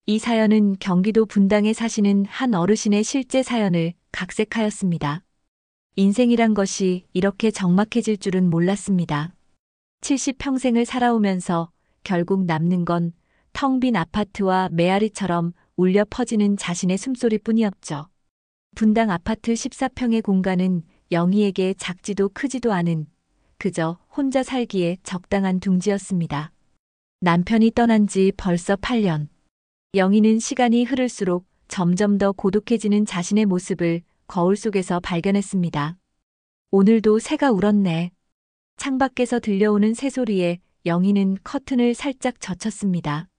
이 사연은 경기도 분당에 사시는 한 어르신의 실제 사연을 각색하였습니다. 인생이란 것이 이렇게 적막해질 줄은 몰랐습니다. 70평생을 살아오면서 결국 남는 건 텅 빈 아파트와 메아리처럼 울려 퍼지는 자신의 숨소리뿐이었죠. 분당 아파트 14평의 공간은 영희에게 작지도 크지도 않은 그저 혼자 살기에 적당한 둥지였습니다. 남편이 떠난 지 벌써 8년. 영희는 시간이 흐를수록 점점 더 고독해지는 자신의 모습을 거울 속에서 발견했습니다. 오늘도 새가 울었네. 창밖에서 들려오는 새소리에 영희는 커튼을 살짝 젖혔습니다.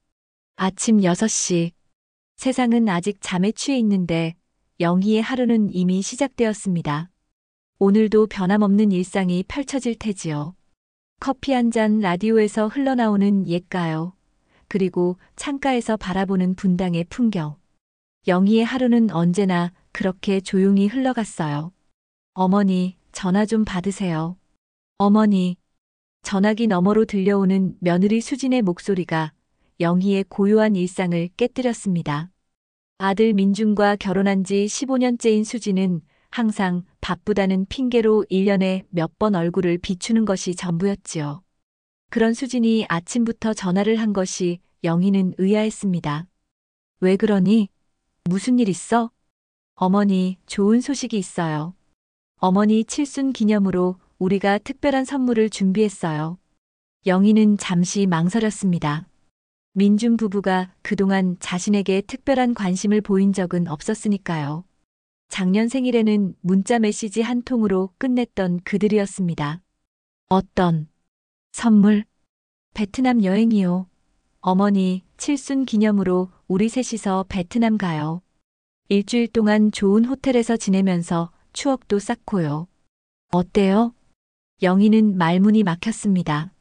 아침 6시. 세상은 아직 잠에 취해 있는데 영희의 하루는 이미 시작되었습니다. 오늘도 변함없는 일상이 펼쳐질 테지요. 커피 한 잔, 라디오에서 흘러나오는 옛가요. 그리고 창가에서 바라보는 분당의 풍경. 영희의 하루는 언제나 그렇게 조용히 흘러갔어요. 어머니, 전화 좀 받으세요. 어머니. 전화기 너머로 들려오는 며느리 수진의 목소리가 영희의 고요한 일상을 깨뜨렸습니다. 아들 민준과 결혼한 지 15년째인 수진은 항상 바쁘다는 핑계로 1년에 몇 번 얼굴을 비추는 것이 전부였지요. 그런 수진이 아침부터 전화를 한 것이 영희는 의아했습니다. 왜 그러니? 무슨 일 있어? 어머니, 좋은 소식이 있어요. 어머니 칠순 기념으로 우리가 특별한 선물을 준비했어요. 영희는 잠시 망설였습니다. 민준 부부가 그동안 자신에게 특별한 관심을 보인 적은 없었으니까요. 작년 생일에는 문자 메시지 한 통으로 끝냈던 그들이었습니다. 어떤 선물? 베트남 여행이요. 어머니, 칠순 기념으로 우리 셋이서 베트남 가요. 일주일 동안 좋은 호텔에서 지내면서 추억도 쌓고요. 어때요? 영희는 말문이 막혔습니다.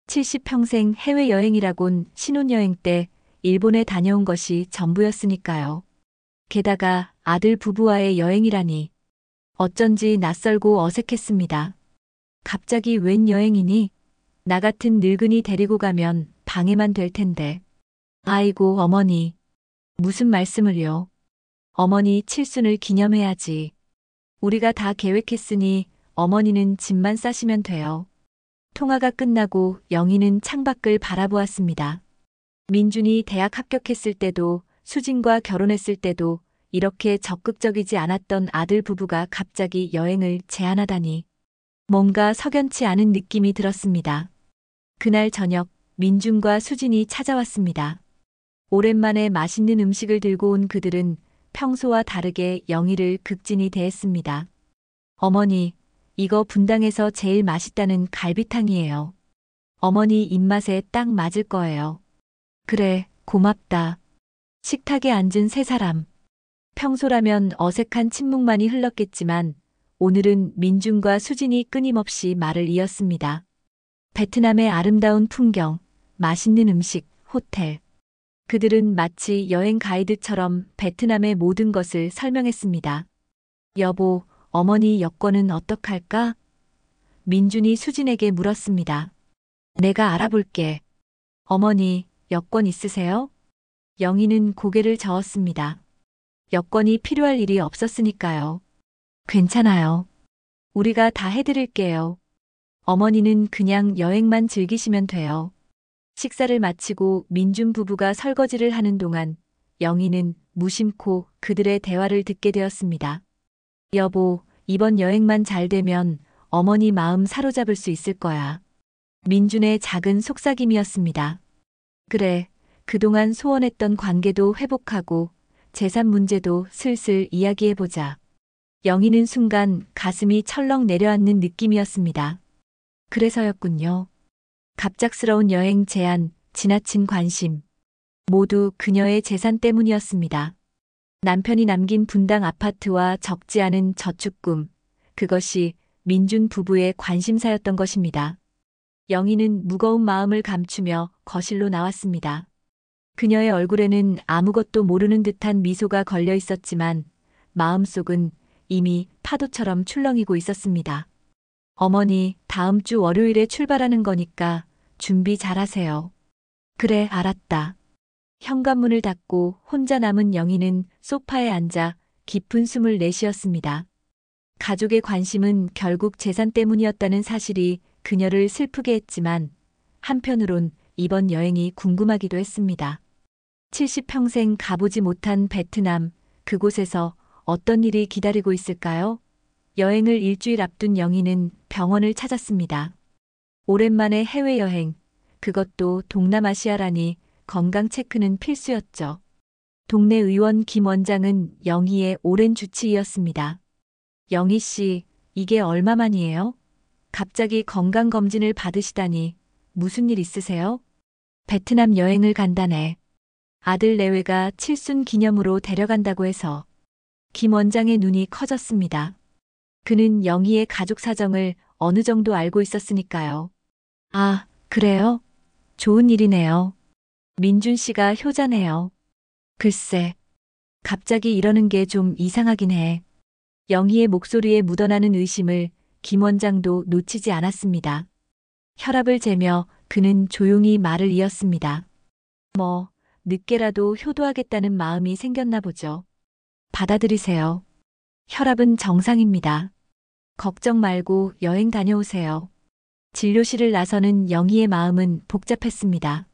70평생 해외여행이라곤 신혼여행 때 일본에 다녀온 것이 전부였으니까요. 게다가 아들 부부와의 여행이라니. 어쩐지 낯설고 어색했습니다. 갑자기 웬 여행이니? 나 같은 늙은이 데리고 가면 방해만 될 텐데. 아이고 어머니. 무슨 말씀을요. 어머니 칠순을 기념해야지. 우리가 다 계획했으니 어머니는 짐만 싸시면 돼요. 통화가 끝나고 영희는 창밖을 바라보았습니다. 민준이 대학 합격했을 때도 수진과 결혼했을 때도 이렇게 적극적이지 않았던 아들 부부가 갑자기 여행을 제안하다니. 뭔가 석연치 않은 느낌이 들었습니다. 그날 저녁 민준과 수진이 찾아왔습니다. 오랜만에 맛있는 음식을 들고 온 그들은 평소와 다르게 영희를 극진히 대했습니다. 어머니, 이거 분당에서 제일 맛있다는 갈비탕이에요. 어머니 입맛에 딱 맞을 거예요. 그래, 고맙다. 식탁에 앉은 세 사람. 평소라면 어색한 침묵만이 흘렀겠지만 오늘은 민준과 수진이 끊임없이 말을 이었습니다. 베트남의 아름다운 풍경, 맛있는 음식, 호텔. 그들은 마치 여행 가이드처럼 베트남의 모든 것을 설명했습니다. 여보, 어머니 여권은 어떡할까? 민준이 수진에게 물었습니다. 내가 알아볼게. 어머니, 여권 있으세요? 영희는 고개를 저었습니다. 여권이 필요할 일이 없었으니까요. 괜찮아요. 우리가 다 해드릴게요. 어머니는 그냥 여행만 즐기시면 돼요. 식사를 마치고 민준 부부가 설거지를 하는 동안 영희는 무심코 그들의 대화를 듣게 되었습니다. 여보, 이번 여행만 잘 되면 어머니 마음 사로잡을 수 있을 거야. 민준의 작은 속삭임이었습니다. 그래, 그동안 소원했던 관계도 회복하고 재산 문제도 슬슬 이야기해보자. 영희는 순간 가슴이 철렁 내려앉는 느낌이었습니다. 그래서였군요. 갑작스러운 여행 제안, 지나친 관심. 모두 그녀의 재산 때문이었습니다. 남편이 남긴 분당 아파트와 적지 않은 저축금. 그것이 민준 부부의 관심사였던 것입니다. 영희는 무거운 마음을 감추며 거실로 나왔습니다. 그녀의 얼굴에는 아무것도 모르는 듯한 미소가 걸려 있었지만 마음속은 이미 파도처럼 출렁이고 있었습니다. 어머니, 다음 주 월요일에 출발하는 거니까 준비 잘하세요. 그래, 알았다. 현관문을 닫고 혼자 남은 영희는 소파에 앉아 깊은 숨을 내쉬었습니다. 가족의 관심은 결국 재산 때문이었다는 사실이 그녀를 슬프게 했지만 한편으론 이번 여행이 궁금하기도 했습니다. 70평생 가보지 못한 베트남, 그곳에서 어떤 일이 기다리고 있을까요? 여행을 일주일 앞둔 영희는 병원을 찾았습니다. 오랜만에 해외여행, 그것도 동남아시아라니 건강 체크는 필수였죠. 동네 의원 김 원장은 영희의 오랜 주치의였습니다. 영희 씨, 이게 얼마만이에요? 갑자기 건강검진을 받으시다니 무슨 일 있으세요? 베트남 여행을 간다네. 아들 내외가 칠순 기념으로 데려간다고 해서. 김 원장의 눈이 커졌습니다. 그는 영희의 가족 사정을 어느 정도 알고 있었으니까요. 아, 그래요? 좋은 일이네요. 민준 씨가 효자네요. 글쎄, 갑자기 이러는 게 좀 이상하긴 해. 영희의 목소리에 묻어나는 의심을 김 원장도 놓치지 않았습니다. 혈압을 재며 그는 조용히 말을 이었습니다. 뭐, 늦게라도 효도하겠다는 마음이 생겼나 보죠. 받아들이세요. 혈압은 정상입니다. 걱정 말고 여행 다녀오세요. 진료실을 나서는 영희의 마음은 복잡했습니다.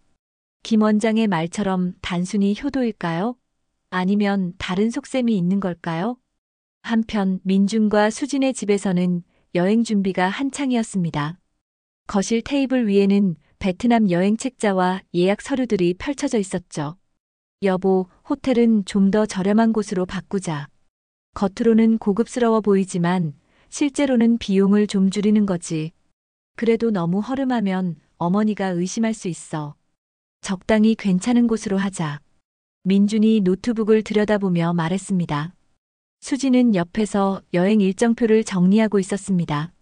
김 원장의 말처럼 단순히 효도일까요? 아니면 다른 속셈이 있는 걸까요? 한편 민준과 수진의 집에서는 여행 준비가 한창이었습니다. 거실 테이블 위에는 베트남 여행 책자와 예약 서류들이 펼쳐져 있었죠. 여보, 호텔은 좀 더 저렴한 곳으로 바꾸자. 겉으로는 고급스러워 보이지만 실제로는 비용을 좀 줄이는 거지. 그래도 너무 허름하면 어머니가 의심할 수 있어. 적당히 괜찮은 곳으로 하자. 민준이 노트북을 들여다보며 말했습니다. 수지는 옆에서 여행 일정표를 정리하고 있었습니다.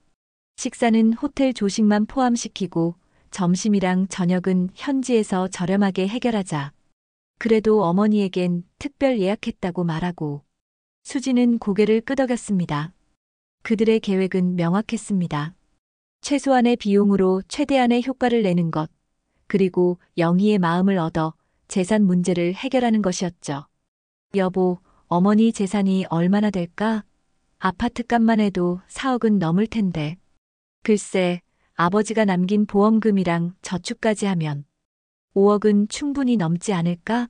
식사는 호텔 조식만 포함시키고 점심이랑 저녁은 현지에서 저렴하게 해결하자. 그래도 어머니에겐 특별 예약했다고 말하고. 수지는 고개를 끄덕였습니다. 그들의 계획은 명확했습니다. 최소한의 비용으로 최대한의 효과를 내는 것, 그리고 영희의 마음을 얻어 재산 문제를 해결하는 것이었죠. 여보, 어머니 재산이 얼마나 될까? 아파트값만 해도 4억은 넘을 텐데. 글쎄, 아버지가 남긴 보험금이랑 저축까지 하면 5억은 충분히 넘지 않을까?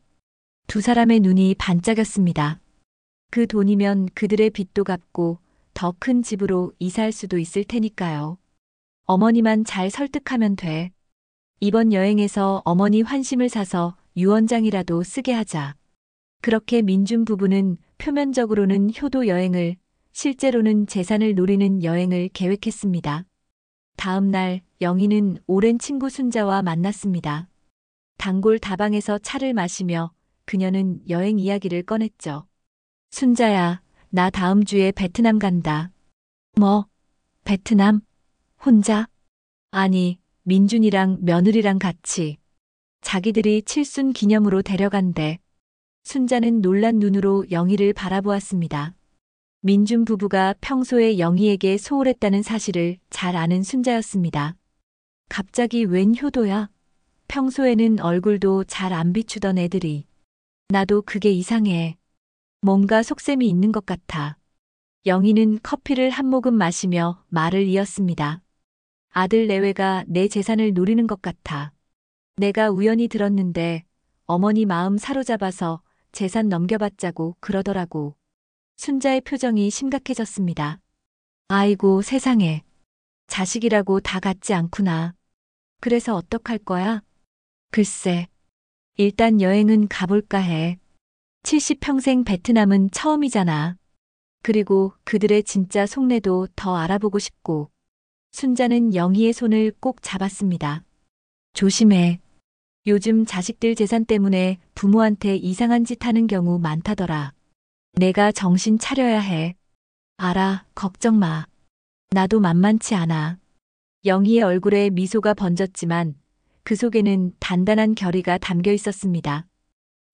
두 사람의 눈이 반짝였습니다. 그 돈이면 그들의 빚도 갚고 더 큰 집으로 이사할 수도 있을 테니까요. 어머니만 잘 설득하면 돼. 이번 여행에서 어머니 환심을 사서 유언장이라도 쓰게 하자. 그렇게 민준 부부는 표면적으로는 효도 여행을, 실제로는 재산을 노리는 여행을 계획했습니다. 다음 날 영희는 오랜 친구 순자와 만났습니다. 단골 다방에서 차를 마시며 그녀는 여행 이야기를 꺼냈죠. 순자야, 나 다음 주에 베트남 간다. 뭐? 베트남? 혼자? 아니, 민준이랑 며느리랑 같이. 자기들이 칠순 기념으로 데려간대. 순자는 놀란 눈으로 영희를 바라보았습니다. 민준 부부가 평소에 영희에게 소홀했다는 사실을 잘 아는 순자였습니다. 갑자기 웬 효도야? 평소에는 얼굴도 잘 안 비추던 애들이. 나도 그게 이상해. 뭔가 속셈이 있는 것 같아. 영희는 커피를 한 모금 마시며 말을 이었습니다. 아들 내외가 내 재산을 노리는 것 같아. 내가 우연히 들었는데 어머니 마음 사로잡아서 재산 넘겨받자고 그러더라고. 순자의 표정이 심각해졌습니다. 아이고 세상에. 자식이라고 다 같지 않구나. 그래서 어떡할 거야? 글쎄. 일단 여행은 가볼까 해. 70평생 베트남은 처음이잖아. 그리고 그들의 진짜 속내도 더 알아보고 싶고. 순자는 영희의 손을 꼭 잡았습니다. 조심해. 요즘 자식들 재산 때문에 부모한테 이상한 짓 하는 경우 많다더라. 내가 정신 차려야 해. 알아, 걱정 마. 나도 만만치 않아. 영희의 얼굴에 미소가 번졌지만 그 속에는 단단한 결의가 담겨 있었습니다.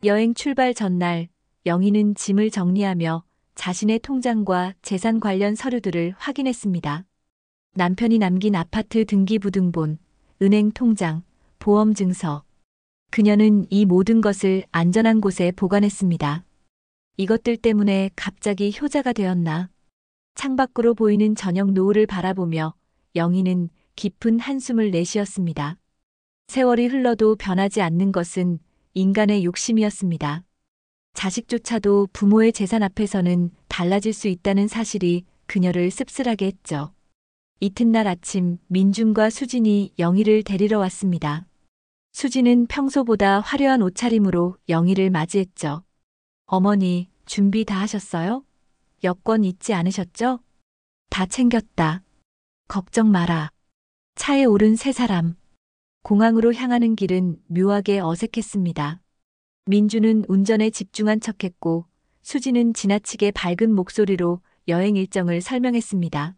여행 출발 전날 영희는 짐을 정리하며 자신의 통장과 재산 관련 서류들을 확인했습니다. 남편이 남긴 아파트 등기부등본, 은행 통장, 보험 증서. 그녀는 이 모든 것을 안전한 곳에 보관했습니다. 이것들 때문에 갑자기 효자가 되었나? 창밖으로 보이는 저녁 노을을 바라보며 영희는 깊은 한숨을 내쉬었습니다. 세월이 흘러도 변하지 않는 것은 인간의 욕심이었습니다. 자식조차도 부모의 재산 앞에서는 달라질 수 있다는 사실이 그녀를 씁쓸하게 했죠. 이튿날 아침 민준과 수진이 영희를 데리러 왔습니다. 수진은 평소보다 화려한 옷차림으로 영희를 맞이했죠. 어머니, 준비 다 하셨어요? 여권 잊지 않으셨죠? 다 챙겼다. 걱정 마라. 차에 오른 세 사람. 공항으로 향하는 길은 묘하게 어색했습니다. 민주는 운전에 집중한 척했고 수지는 지나치게 밝은 목소리로 여행 일정을 설명했습니다.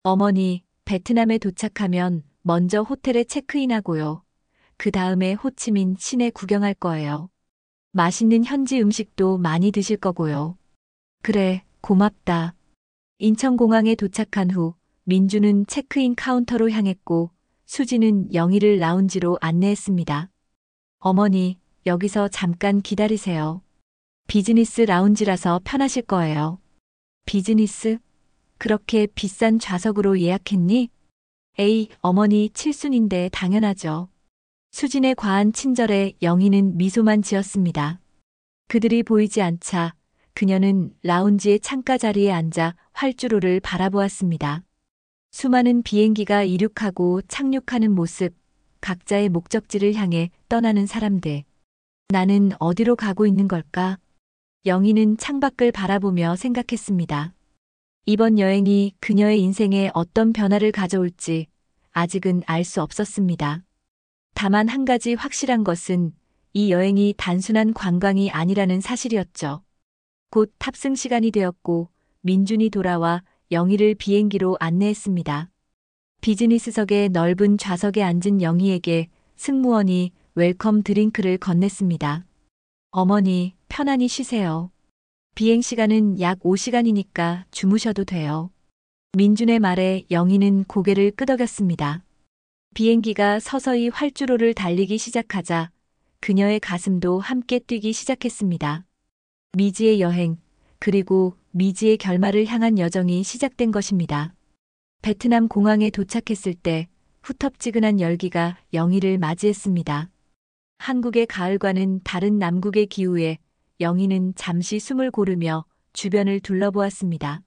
어머니, 베트남에 도착하면 먼저 호텔에 체크인하고요. 그 다음에 호치민 시내 구경할 거예요. 맛있는 현지 음식도 많이 드실 거고요. 그래, 고맙다. 인천공항에 도착한 후 민주는 체크인 카운터로 향했고 수지는 영희를 라운지로 안내했습니다. 어머니, 여기서 잠깐 기다리세요. 비즈니스 라운지라서 편하실 거예요. 비즈니스? 그렇게 비싼 좌석으로 예약했니? 에이, 어머니 칠순인데 당연하죠. 수진의 과한 친절에 영희는 미소만 지었습니다. 그들이 보이지 않자 그녀는 라운지의 창가 자리에 앉아 활주로를 바라보았습니다. 수많은 비행기가 이륙하고 착륙하는 모습, 각자의 목적지를 향해 떠나는 사람들. 나는 어디로 가고 있는 걸까? 영희는 창밖을 바라보며 생각했습니다. 이번 여행이 그녀의 인생에 어떤 변화를 가져올지 아직은 알 수 없었습니다. 다만 한 가지 확실한 것은 이 여행이 단순한 관광이 아니라는 사실이었죠. 곧 탑승 시간이 되었고 민준이 돌아와 영희를 비행기로 안내했습니다. 비즈니스석의 넓은 좌석에 앉은 영희에게 승무원이 웰컴 드링크를 건넸습니다. 어머니, 편안히 쉬세요. 비행 시간은 약 5시간이니까 주무셔도 돼요. 민준의 말에 영희는 고개를 끄덕였습니다. 비행기가 서서히 활주로를 달리기 시작하자 그녀의 가슴도 함께 뛰기 시작했습니다. 미지의 여행, 그리고 미지의 결말을 향한 여정이 시작된 것입니다. 베트남 공항에 도착했을 때 후텁지근한 열기가 영희를 맞이했습니다. 한국의 가을과는 다른 남국의 기후에 영희는 잠시 숨을 고르며 주변을 둘러보았습니다.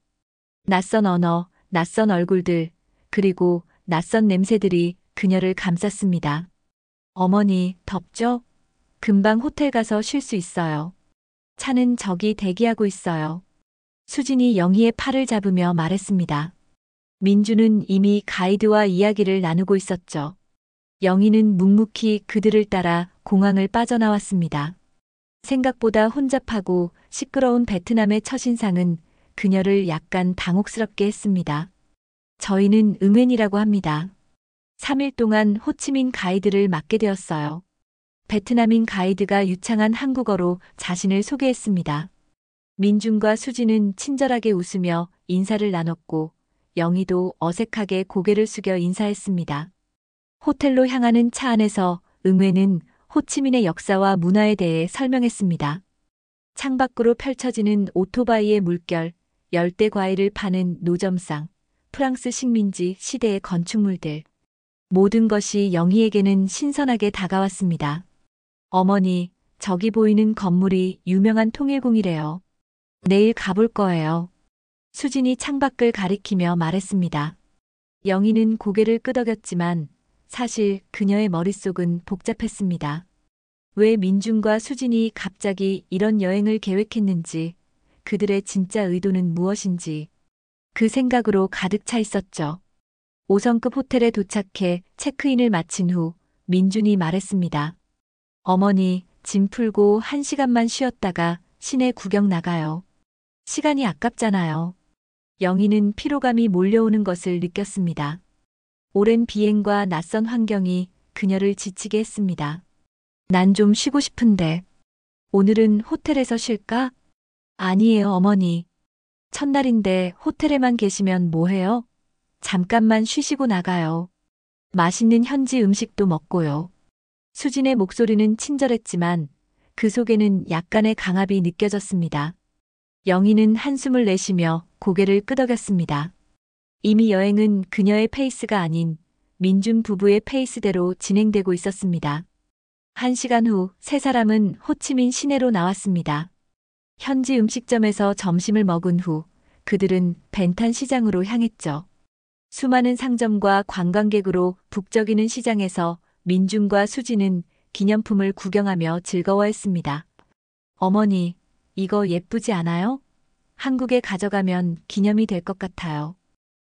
낯선 언어, 낯선 얼굴들, 그리고 낯선 냄새들이 그녀를 감쌌습니다. 어머니, 덥죠? 금방 호텔 가서 쉴 수 있어요. 차는 저기 대기하고 있어요. 수진이 영희의 팔을 잡으며 말했습니다. 민주는 이미 가이드와 이야기를 나누고 있었죠. 영희는 묵묵히 그들을 따라 공항을 빠져나왔습니다. 생각보다 혼잡하고 시끄러운 베트남의 첫인상은 그녀를 약간 당혹스럽게 했습니다. 저희는 응웬이라고 합니다. 3일 동안 호치민 가이드를 맡게 되었어요. 베트남인 가이드가 유창한 한국어로 자신을 소개했습니다. 민준과 수지는 친절하게 웃으며 인사를 나눴고 영희도 어색하게 고개를 숙여 인사했습니다. 호텔로 향하는 차 안에서 응웬은 호치민의 역사와 문화에 대해 설명했습니다. 창밖으로 펼쳐지는 오토바이의 물결, 열대 과일을 파는 노점상, 프랑스 식민지 시대의 건축물들. 모든 것이 영희에게는 신선하게 다가왔습니다. 어머니, 저기 보이는 건물이 유명한 통일궁이래요. 내일 가볼 거예요. 수진이 창밖을 가리키며 말했습니다. 영희는 고개를 끄덕였지만 사실 그녀의 머릿속은 복잡했습니다. 왜 민준과 수진이 갑자기 이런 여행을 계획했는지, 그들의 진짜 의도는 무엇인지 그 생각으로 가득 차 있었죠. 5성급 호텔에 도착해 체크인을 마친 후 민준이 말했습니다. 어머니, 짐 풀고 1시간만 쉬었다가 시내 구경 나가요. 시간이 아깝잖아요. 영희는 피로감이 몰려오는 것을 느꼈습니다. 오랜 비행과 낯선 환경이 그녀를 지치게 했습니다. 난 좀 쉬고 싶은데. 오늘은 호텔에서 쉴까? 아니에요, 어머니. 첫날인데 호텔에만 계시면 뭐해요? 잠깐만 쉬시고 나가요. 맛있는 현지 음식도 먹고요. 수진의 목소리는 친절했지만 그 속에는 약간의 강압이 느껴졌습니다. 영희는 한숨을 내쉬며 고개를 끄덕였습니다. 이미 여행은 그녀의 페이스가 아닌 민준 부부의 페이스대로 진행되고 있었습니다. 1시간 후 세 사람은 호치민 시내로 나왔습니다. 현지 음식점에서 점심을 먹은 후 그들은 벤탄 시장으로 향했죠. 수많은 상점과 관광객으로 북적이는 시장에서 민준과 수진은 기념품을 구경하며 즐거워했습니다. 어머니, 이거 예쁘지 않아요? 한국에 가져가면 기념이 될 것 같아요.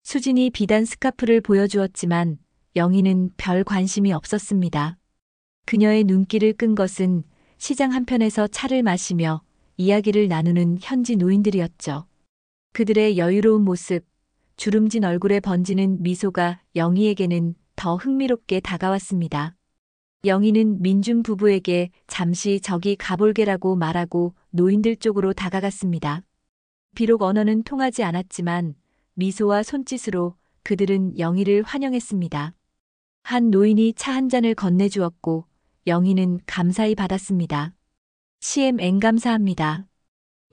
수진이 비단 스카프를 보여주었지만 영희는 별 관심이 없었습니다. 그녀의 눈길을 끈 것은 시장 한편에서 차를 마시며 이야기를 나누는 현지 노인들이었죠. 그들의 여유로운 모습, 주름진 얼굴에 번지는 미소가 영희에게는 더 흥미롭게 다가왔습니다. 영희는 민준 부부에게 잠시 저기 가볼게라고 말하고 노인들 쪽으로 다가갔습니다. 비록 언어는 통하지 않았지만 미소와 손짓으로 그들은 영희를 환영했습니다. 한 노인이 차 한 잔을 건네주었고 영희는 감사히 받았습니다. CMN 감사합니다.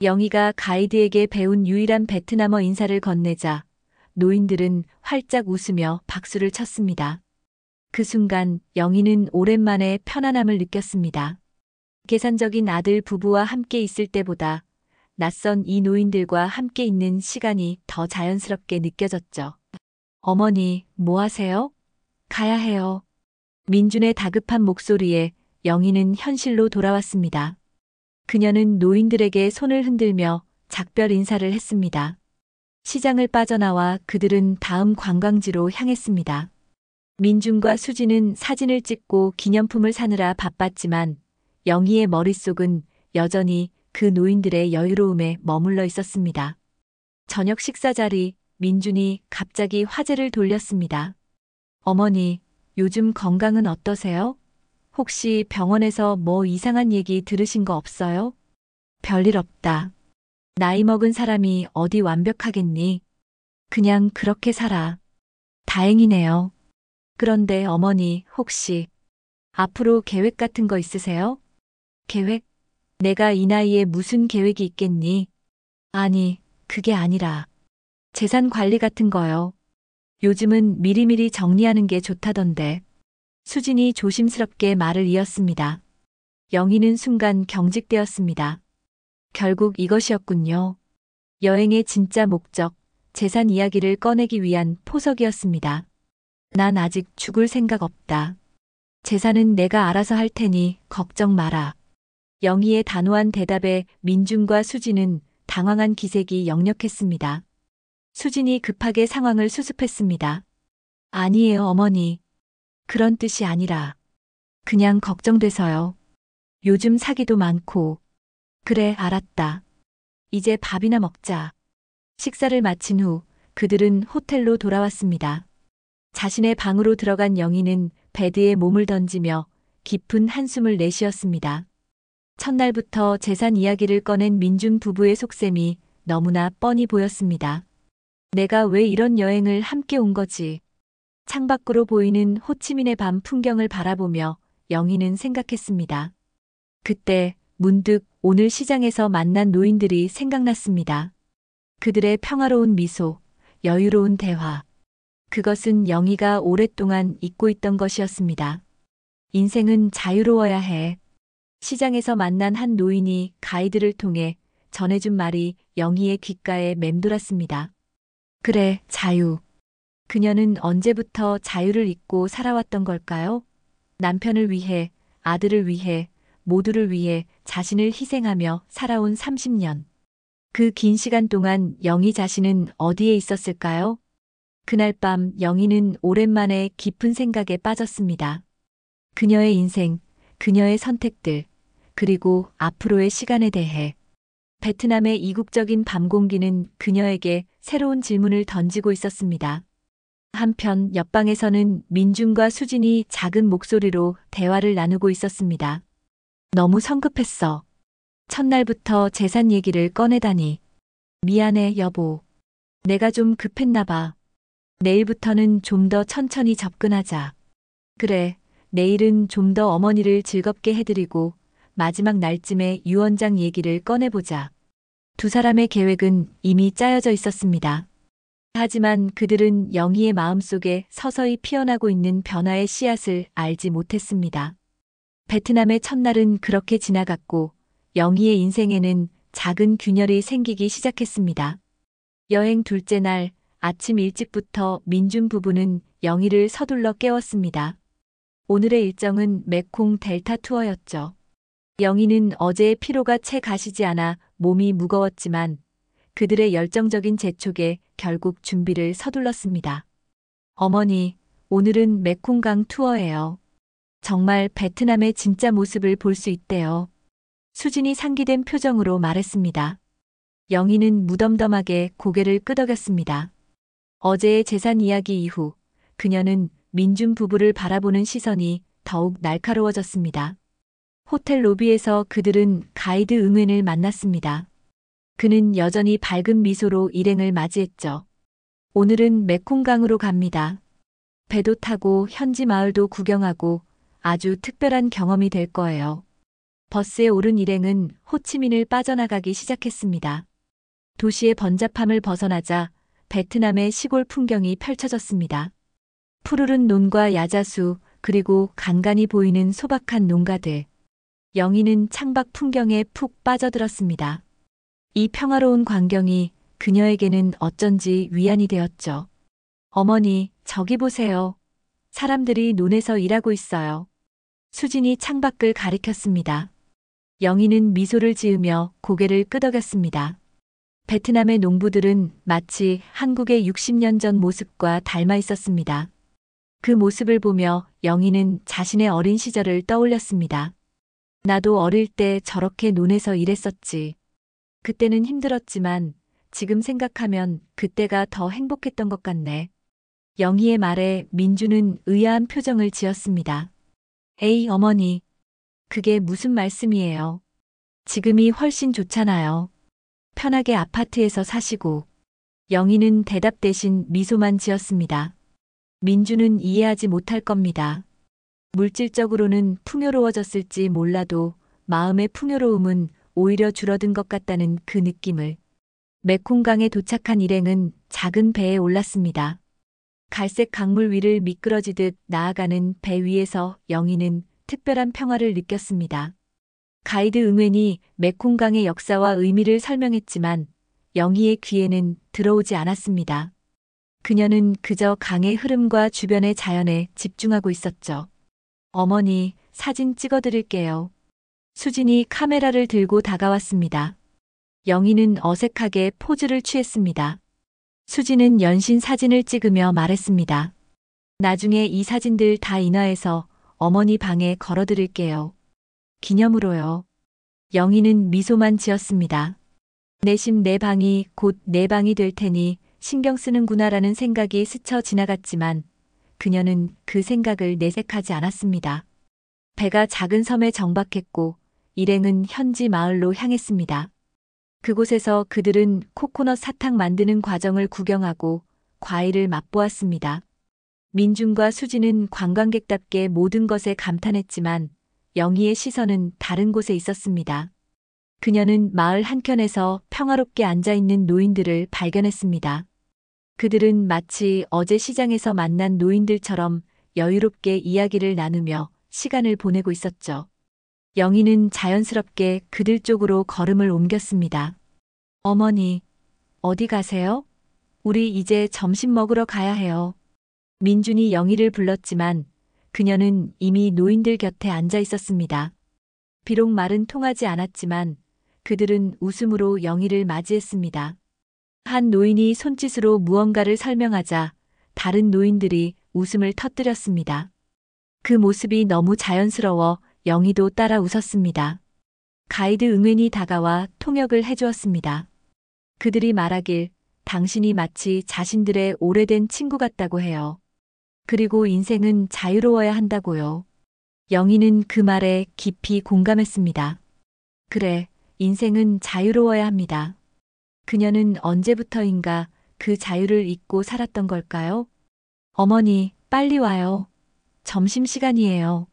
영희가 가이드에게 배운 유일한 베트남어 인사를 건네자 노인들은 활짝 웃으며 박수를 쳤습니다. 그 순간 영희는 오랜만에 편안함을 느꼈습니다. 계산적인 아들 부부와 함께 있을 때보다 낯선 이 노인들과 함께 있는 시간이 더 자연스럽게 느껴졌죠. 어머니, 뭐 하세요? 가야 해요. 민준의 다급한 목소리에 영희는 현실로 돌아왔습니다. 그녀는 노인들에게 손을 흔들며 작별 인사를 했습니다. 시장을 빠져나와 그들은 다음 관광지로 향했습니다. 민준과 수진은 사진을 찍고 기념품을 사느라 바빴지만 영희의 머릿속은 여전히 그 노인들의 여유로움에 머물러 있었습니다. 저녁 식사 자리, 민준이 갑자기 화제를 돌렸습니다. 어머니, 요즘 건강은 어떠세요? 혹시 병원에서 뭐 이상한 얘기 들으신 거 없어요? 별일 없다. 나이 먹은 사람이 어디 완벽하겠니? 그냥 그렇게 살아. 다행이네요. 그런데 어머니, 혹시 앞으로 계획 같은 거 있으세요? 계획? 내가 이 나이에 무슨 계획이 있겠니? 아니, 그게 아니라 재산 관리 같은 거요. 요즘은 미리미리 정리하는 게 좋다던데. 수진이 조심스럽게 말을 이었습니다. 영희는 순간 경직되었습니다. 결국 이것이었군요. 여행의 진짜 목적, 재산 이야기를 꺼내기 위한 포석이었습니다. 난 아직 죽을 생각 없다. 재산은 내가 알아서 할 테니 걱정 마라. 영희의 단호한 대답에 민준과 수진은 당황한 기색이 역력했습니다. 수진이 급하게 상황을 수습했습니다. 아니에요, 어머니. 그런 뜻이 아니라 그냥 걱정돼서요. 요즘 사기도 많고. 그래, 알았다. 이제 밥이나 먹자. 식사를 마친 후 그들은 호텔로 돌아왔습니다. 자신의 방으로 들어간 영희는 베드에 몸을 던지며 깊은 한숨을 내쉬었습니다. 첫날부터 재산 이야기를 꺼낸 민준 부부의 속셈이 너무나 뻔히 보였습니다. 내가 왜 이런 여행을 함께 온 거지? 창밖으로 보이는 호치민의 밤 풍경을 바라보며 영희는 생각했습니다. 그때 문득 오늘 시장에서 만난 노인들이 생각났습니다. 그들의 평화로운 미소, 여유로운 대화. 그것은 영희가 오랫동안 잊고 있던 것이었습니다. 인생은 자유로워야 해. 시장에서 만난 한 노인이 가이드를 통해 전해준 말이 영희의 귓가에 맴돌았습니다. 그래, 자유. 그녀는 언제부터 자유를 잊고 살아왔던 걸까요? 남편을 위해, 아들을 위해, 모두를 위해 자신을 희생하며 살아온 30년. 그 긴 시간 동안 영희 자신은 어디에 있었을까요? 그날 밤 영희는 오랜만에 깊은 생각에 빠졌습니다. 그녀의 인생, 그녀의 선택들, 그리고 앞으로의 시간에 대해. 베트남의 이국적인 밤 공기는 그녀에게 새로운 질문을 던지고 있었습니다. 한편 옆방에서는 민준과 수진이 작은 목소리로 대화를 나누고 있었습니다. 너무 성급했어. 첫날부터 재산 얘기를 꺼내다니. 미안해, 여보. 내가 좀 급했나 봐. 내일부터는 좀 더 천천히 접근하자. 그래, 내일은 좀 더 어머니를 즐겁게 해드리고 마지막 날쯤에 유언장 얘기를 꺼내보자. 두 사람의 계획은 이미 짜여져 있었습니다. 하지만 그들은 영희의 마음속에 서서히 피어나고 있는 변화의 씨앗을 알지 못했습니다. 베트남의 첫날은 그렇게 지나갔고 영희의 인생에는 작은 균열이 생기기 시작했습니다. 여행 둘째 날 아침 일찍부터 민준 부부는 영희를 서둘러 깨웠습니다. 오늘의 일정은 메콩 델타 투어였죠. 영희는 어제의 피로가 채 가시지 않아 몸이 무거웠지만 그들의 열정적인 재촉에 결국 준비를 서둘렀습니다. 어머니, 오늘은 메콩강 투어예요. 정말 베트남의 진짜 모습을 볼 수 있대요. 수진이 상기된 표정으로 말했습니다. 영희는 무덤덤하게 고개를 끄덕였습니다. 어제의 재산 이야기 이후 그녀는 민준 부부를 바라보는 시선이 더욱 날카로워졌습니다. 호텔 로비에서 그들은 가이드 응웬을 만났습니다. 그는 여전히 밝은 미소로 일행을 맞이했죠. 오늘은 메콩강으로 갑니다. 배도 타고 현지 마을도 구경하고 아주 특별한 경험이 될 거예요. 버스에 오른 일행은 호치민을 빠져나가기 시작했습니다. 도시의 번잡함을 벗어나자 베트남의 시골 풍경이 펼쳐졌습니다. 푸르른 논과 야자수 그리고 간간히 보이는 소박한 농가들. 영희는 창밖 풍경에 푹 빠져들었습니다. 이 평화로운 광경이 그녀에게는 어쩐지 위안이 되었죠. 어머니, 저기 보세요. 사람들이 논에서 일하고 있어요. 수진이 창밖을 가리켰습니다. 영희는 미소를 지으며 고개를 끄덕였습니다. 베트남의 농부들은 마치 한국의 60년 전 모습과 닮아 있었습니다. 그 모습을 보며 영희는 자신의 어린 시절을 떠올렸습니다. 나도 어릴 때 저렇게 논에서 일했었지. 그때는 힘들었지만 지금 생각하면 그때가 더 행복했던 것 같네. 영희의 말에 민주는 의아한 표정을 지었습니다. 에이, 어머니. 그게 무슨 말씀이에요? 지금이 훨씬 좋잖아요. 편하게 아파트에서 사시고. 영희는 대답 대신 미소만 지었습니다. 민주는 이해하지 못할 겁니다. 물질적으로는 풍요로워졌을지 몰라도 마음의 풍요로움은 오히려 줄어든 것 같다는 그 느낌을. 메콩강에 도착한 일행은 작은 배에 올랐습니다. 갈색 강물 위를 미끄러지듯 나아가는 배 위에서 영희는 특별한 평화를 느꼈습니다. 가이드 응웬이 메콩강의 역사와 의미를 설명했지만 영희의 귀에는 들어오지 않았습니다. 그녀는 그저 강의 흐름과 주변의 자연에 집중하고 있었죠. 어머니, 사진 찍어드릴게요. 수진이 카메라를 들고 다가왔습니다. 영희는 어색하게 포즈를 취했습니다. 수진은 연신 사진을 찍으며 말했습니다. 나중에 이 사진들 다 인화해서 어머니 방에 걸어드릴게요. 기념으로요. 영희는 미소만 지었습니다. 내심 내 방이 곧 내 방이 될 테니 신경 쓰는구나라는 생각이 스쳐 지나갔지만 그녀는 그 생각을 내색하지 않았습니다. 배가 작은 섬에 정박했고 일행은 현지 마을로 향했습니다. 그곳에서 그들은 코코넛 사탕 만드는 과정을 구경하고 과일을 맛보았습니다. 민준과 수지는 관광객답게 모든 것에 감탄했지만 영희의 시선은 다른 곳에 있었습니다. 그녀는 마을 한켠에서 평화롭게 앉아있는 노인들을 발견했습니다. 그들은 마치 어제 시장에서 만난 노인들처럼 여유롭게 이야기를 나누며 시간을 보내고 있었죠. 영희는 자연스럽게 그들 쪽으로 걸음을 옮겼습니다. 어머니, 어디 가세요? 우리 이제 점심 먹으러 가야 해요. 민준이 영희를 불렀지만 그녀는 이미 노인들 곁에 앉아 있었습니다. 비록 말은 통하지 않았지만 그들은 웃음으로 영희를 맞이했습니다. 한 노인이 손짓으로 무언가를 설명하자 다른 노인들이 웃음을 터뜨렸습니다. 그 모습이 너무 자연스러워 영희도 따라 웃었습니다. 가이드 응웬이 다가와 통역을 해주었습니다. 그들이 말하길 당신이 마치 자신들의 오래된 친구 같다고 해요. 그리고 인생은 자유로워야 한다고요. 영희는 그 말에 깊이 공감했습니다. 그래, 인생은 자유로워야 합니다. 그녀는 언제부터인가 그 자유를 잊고 살았던 걸까요? 어머니, 빨리 와요. 점심시간이에요.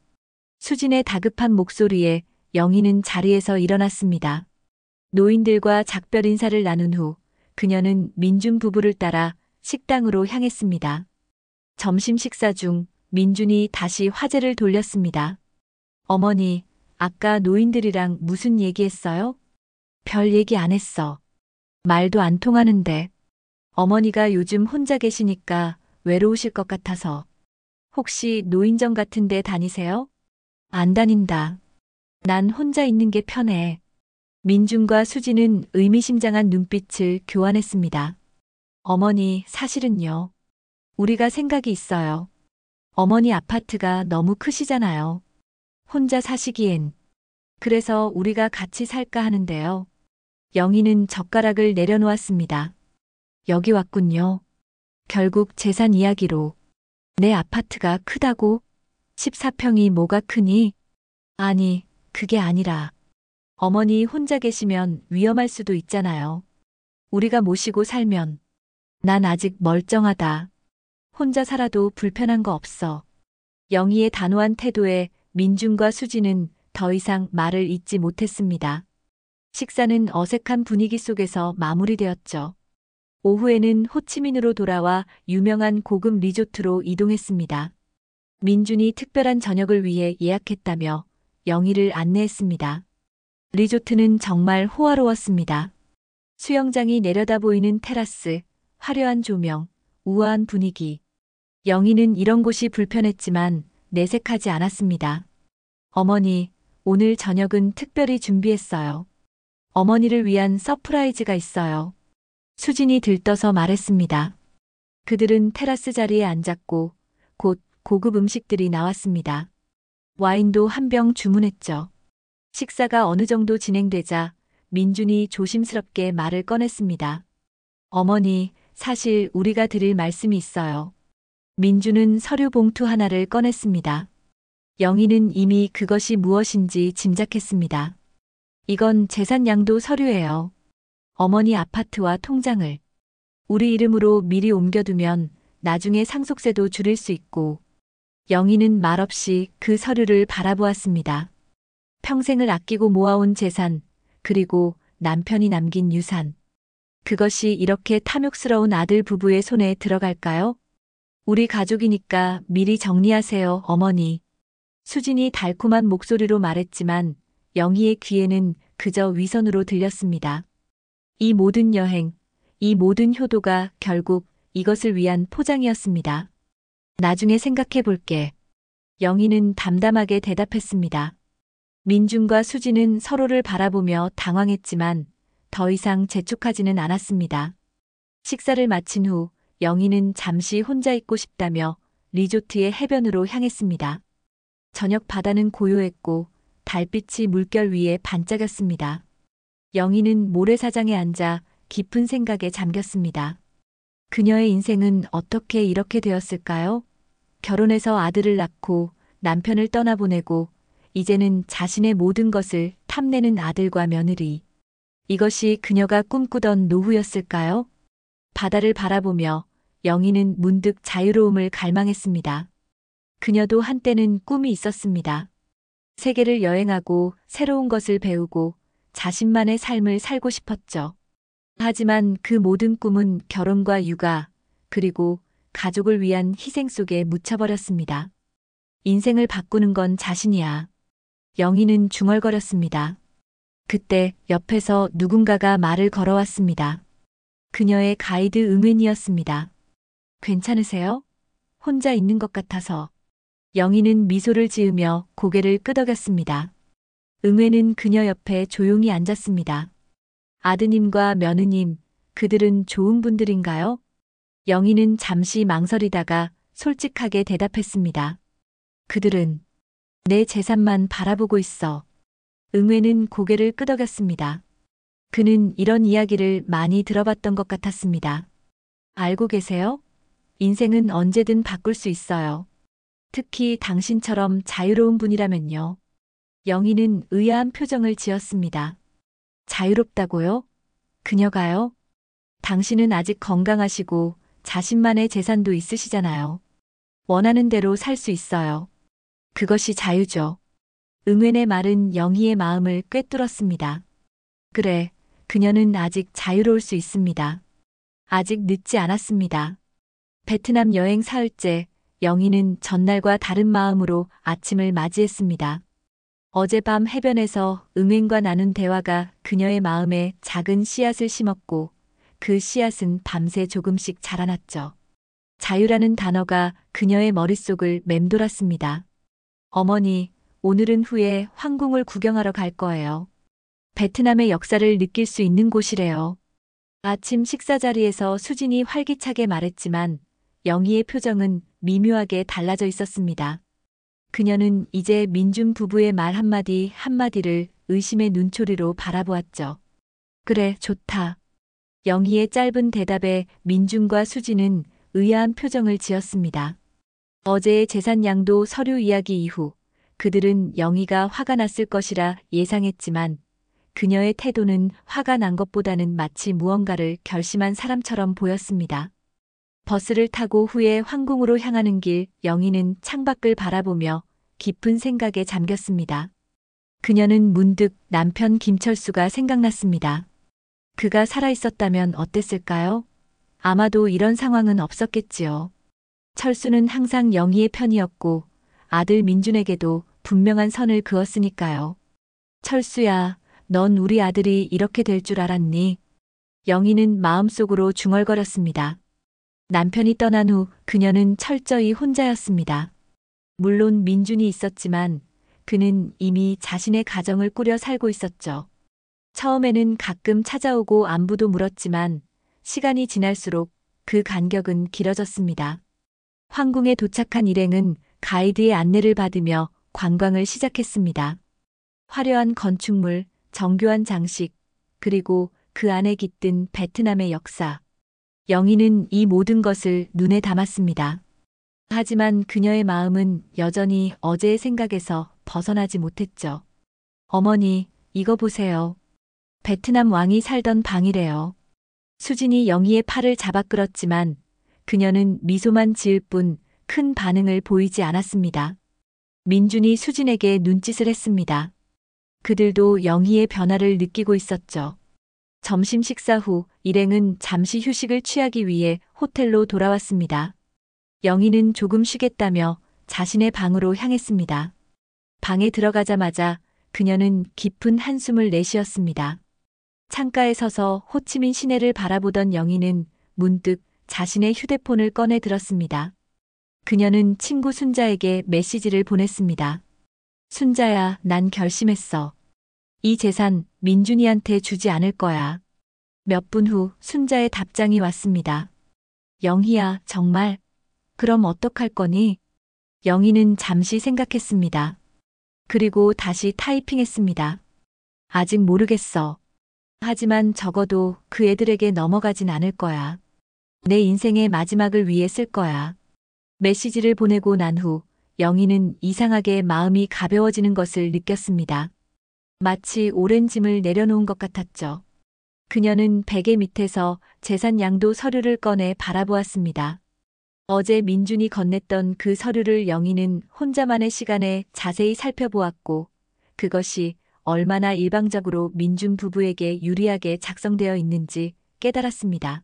수진의 다급한 목소리에 영희는 자리에서 일어났습니다. 노인들과 작별 인사를 나눈 후 그녀는 민준 부부를 따라 식당으로 향했습니다. 점심 식사 중 민준이 다시 화제를 돌렸습니다. 어머니, 아까 노인들이랑 무슨 얘기했어요? 별 얘기 안 했어. 말도 안 통하는데. 어머니가 요즘 혼자 계시니까 외로우실 것 같아서. 혹시 노인정 같은 데 다니세요? 안 다닌다. 난 혼자 있는 게 편해. 민준과 수지는 의미심장한 눈빛을 교환했습니다. 어머니, 사실은요. 우리가 생각이 있어요. 어머니 아파트가 너무 크시잖아요. 혼자 사시기엔. 그래서 우리가 같이 살까 하는데요. 영희는 젓가락을 내려놓았습니다. 여기 왔군요. 결국 재산 이야기로. 내 아파트가 크다고? 14평이 뭐가 크니? 아니, 그게 아니라. 어머니 혼자 계시면 위험할 수도 있잖아요. 우리가 모시고 살면. 난 아직 멀쩡하다. 혼자 살아도 불편한 거 없어. 영희의 단호한 태도에 민준과 수지는 더 이상 말을 잇지 못했습니다. 식사는 어색한 분위기 속에서 마무리되었죠. 오후에는 호치민으로 돌아와 유명한 고급 리조트로 이동했습니다. 민준이 특별한 저녁을 위해 예약했다며 영희를 안내했습니다. 리조트는 정말 호화로웠습니다. 수영장이 내려다 보이는 테라스, 화려한 조명, 우아한 분위기. 영희는 이런 곳이 불편했지만 내색하지 않았습니다. 어머니, 오늘 저녁은 특별히 준비했어요. 어머니를 위한 서프라이즈가 있어요. 수진이 들떠서 말했습니다. 그들은 테라스 자리에 앉았고 곧 고급 음식들이 나왔습니다. 와인도 한 병 주문했죠. 식사가 어느 정도 진행되자 민준이 조심스럽게 말을 꺼냈습니다. 어머니, 사실 우리가 드릴 말씀이 있어요. 민준은 서류 봉투 하나를 꺼냈습니다. 영희는 이미 그것이 무엇인지 짐작했습니다. 이건 재산 양도 서류예요. 어머니 아파트와 통장을 우리 이름으로 미리 옮겨두면 나중에 상속세도 줄일 수 있고. 영희는 말없이 그 서류를 바라보았습니다. 평생을 아끼고 모아온 재산, 그리고 남편이 남긴 유산. 그것이 이렇게 탐욕스러운 아들 부부의 손에 들어갈까요? 우리 가족이니까 미리 정리하세요, 어머니. 수진이 달콤한 목소리로 말했지만 영희의 귀에는 그저 위선으로 들렸습니다. 이 모든 여행, 이 모든 효도가 결국 이것을 위한 포장이었습니다. 나중에 생각해 볼게. 영희는 담담하게 대답했습니다. 민준과 수지는 서로를 바라보며 당황했지만 더 이상 재촉하지는 않았습니다. 식사를 마친 후 영희는 잠시 혼자 있고 싶다며 리조트의 해변으로 향했습니다. 저녁 바다는 고요했고 달빛이 물결 위에 반짝였습니다. 영희는 모래사장에 앉아 깊은 생각에 잠겼습니다. 그녀의 인생은 어떻게 이렇게 되었을까요? 결혼해서 아들을 낳고 남편을 떠나보내고 이제는 자신의 모든 것을 탐내는 아들과 며느리. 이것이 그녀가 꿈꾸던 노후였을까요? 바다를 바라보며 영희는 문득 자유로움을 갈망했습니다. 그녀도 한때는 꿈이 있었습니다. 세계를 여행하고 새로운 것을 배우고 자신만의 삶을 살고 싶었죠. 하지만 그 모든 꿈은 결혼과 육아, 그리고 가족을 위한 희생 속에 묻혀버렸습니다. 인생을 바꾸는 건 자신이야. 영희는 중얼거렸습니다. 그때 옆에서 누군가가 말을 걸어왔습니다. 그녀의 가이드 응웬이었습니다. 괜찮으세요? 혼자 있는 것 같아서. 영희는 미소를 지으며 고개를 끄덕였습니다. 응웬은 그녀 옆에 조용히 앉았습니다. 아드님과 며느님, 그들은 좋은 분들인가요? 영희는 잠시 망설이다가 솔직하게 대답했습니다. 그들은 내 재산만 바라보고 있어. 응웬은 고개를 끄덕였습니다. 그는 이런 이야기를 많이 들어봤던 것 같았습니다. 알고 계세요? 인생은 언제든 바꿀 수 있어요. 특히 당신처럼 자유로운 분이라면요. 영희는 의아한 표정을 지었습니다. 자유롭다고요? 그녀가요? 당신은 아직 건강하시고 자신만의 재산도 있으시잖아요. 원하는 대로 살 수 있어요. 그것이 자유죠. 응웬의 말은 영희의 마음을 꿰뚫었습니다. 그래, 그녀는 아직 자유로울 수 있습니다. 아직 늦지 않았습니다. 베트남 여행 사흘째, 영희는 전날과 다른 마음으로 아침을 맞이했습니다. 어젯밤 해변에서 응웬과 나눈 대화가 그녀의 마음에 작은 씨앗을 심었고 그 씨앗은 밤새 조금씩 자라났죠. 자유라는 단어가 그녀의 머릿속을 맴돌았습니다. 어머니, 오늘은 후에 황궁을 구경하러 갈 거예요. 베트남의 역사를 느낄 수 있는 곳이래요. 아침 식사 자리에서 수진이 활기차게 말했지만 영희의 표정은 미묘하게 달라져 있었습니다. 그녀는 이제 민준 부부의 말 한마디 한마디를 의심의 눈초리로 바라보았죠. 그래, 좋다. 영희의 짧은 대답에 민준과 수진은 의아한 표정을 지었습니다. 어제의 재산 양도 서류 이야기 이후 그들은 영희가 화가 났을 것이라 예상했지만 그녀의 태도는 화가 난 것보다는 마치 무언가를 결심한 사람처럼 보였습니다. 버스를 타고 후에 황궁으로 향하는 길, 영희는 창밖을 바라보며 깊은 생각에 잠겼습니다. 그녀는 문득 남편 김철수가 생각났습니다. 그가 살아있었다면 어땠을까요? 아마도 이런 상황은 없었겠지요. 철수는 항상 영희의 편이었고 아들 민준에게도 분명한 선을 그었으니까요. 철수야, 넌 우리 아들이 이렇게 될 줄 알았니? 영희는 마음속으로 중얼거렸습니다. 남편이 떠난 후 그녀는 철저히 혼자였습니다. 물론 민준이 있었지만 그는 이미 자신의 가정을 꾸려 살고 있었죠. 처음에는 가끔 찾아오고 안부도 물었지만 시간이 지날수록 그 간격은 길어졌습니다. 황궁에 도착한 일행은 가이드의 안내를 받으며 관광을 시작했습니다. 화려한 건축물, 정교한 장식, 그리고 그 안에 깃든 베트남의 역사. 영희는 이 모든 것을 눈에 담았습니다. 하지만 그녀의 마음은 여전히 어제의 생각에서 벗어나지 못했죠. 어머니, 이거 보세요. 베트남 왕이 살던 방이래요. 수진이 영희의 팔을 잡아 끌었지만 그녀는 미소만 지을 뿐 큰 반응을 보이지 않았습니다. 민준이 수진에게 눈짓을 했습니다. 그들도 영희의 변화를 느끼고 있었죠. 점심 식사 후 일행은 잠시 휴식을 취하기 위해 호텔로 돌아왔습니다. 영희는 조금 쉬겠다며 자신의 방으로 향했습니다. 방에 들어가자마자 그녀는 깊은 한숨을 내쉬었습니다. 창가에 서서 호치민 시내를 바라보던 영희는 문득 자신의 휴대폰을 꺼내 들었습니다. 그녀는 친구 순자에게 메시지를 보냈습니다. 순자야, 난 결심했어. 이 재산 민준이한테 주지 않을 거야. 몇 분 후 순자의 답장이 왔습니다. 영희야, 정말? 그럼 어떡할 거니? 영희는 잠시 생각했습니다. 그리고 다시 타이핑했습니다. 아직 모르겠어. 하지만 적어도 그 애들에게 넘어가진 않을 거야. 내 인생의 마지막을 위해 쓸 거야. 메시지를 보내고 난 후 영희는 이상하게 마음이 가벼워지는 것을 느꼈습니다. 마치 오랜 짐을 내려놓은 것 같았죠. 그녀는 베개 밑에서 재산 양도 서류를 꺼내 바라보았습니다. 어제 민준이 건넸던 그 서류를 영희는 혼자만의 시간에 자세히 살펴보았고 그것이 얼마나 일방적으로 민준 부부에게 유리하게 작성되어 있는지 깨달았습니다.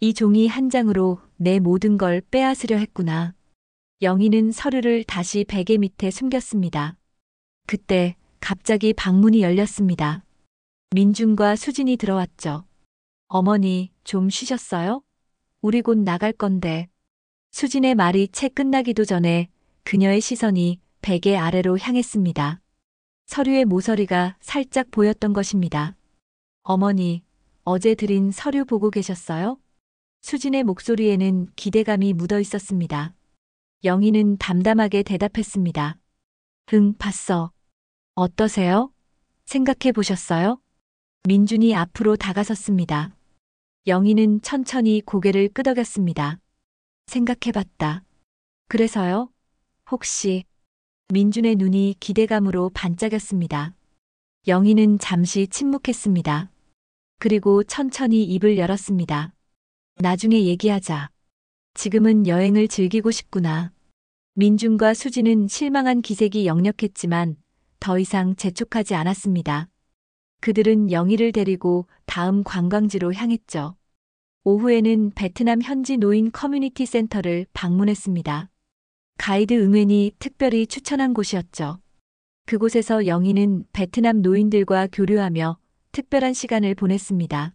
이 종이 한 장으로 내 모든 걸 빼앗으려 했구나. 영희는 서류를 다시 베개 밑에 숨겼습니다. 그때 갑자기 방문이 열렸습니다. 민준과 수진이 들어왔죠. 어머니, 좀 쉬셨어요? 우리 곧 나갈 건데. 수진의 말이 채 끝나기도 전에 그녀의 시선이 베개 아래로 향했습니다. 서류의 모서리가 살짝 보였던 것입니다. 어머니, 어제 드린 서류 보고 계셨어요? 수진의 목소리에는 기대감이 묻어 있었습니다. 영희는 담담하게 대답했습니다. 응, 봤어. 어떠세요? 생각해 보셨어요? 민준이 앞으로 다가섰습니다. 영희는 천천히 고개를 끄덕였습니다. 생각해봤다. 그래서요? 혹시? 민준의 눈이 기대감으로 반짝였습니다. 영희는 잠시 침묵했습니다. 그리고 천천히 입을 열었습니다. 나중에 얘기하자. 지금은 여행을 즐기고 싶구나. 민준과 수지는 실망한 기색이 역력했지만 더 이상 재촉하지 않았습니다. 그들은 영희를 데리고 다음 관광지로 향했죠. 오후에는 베트남 현지 노인 커뮤니티 센터를 방문했습니다. 가이드 응웬이 특별히 추천한 곳이었죠. 그곳에서 영희는 베트남 노인들과 교류하며 특별한 시간을 보냈습니다.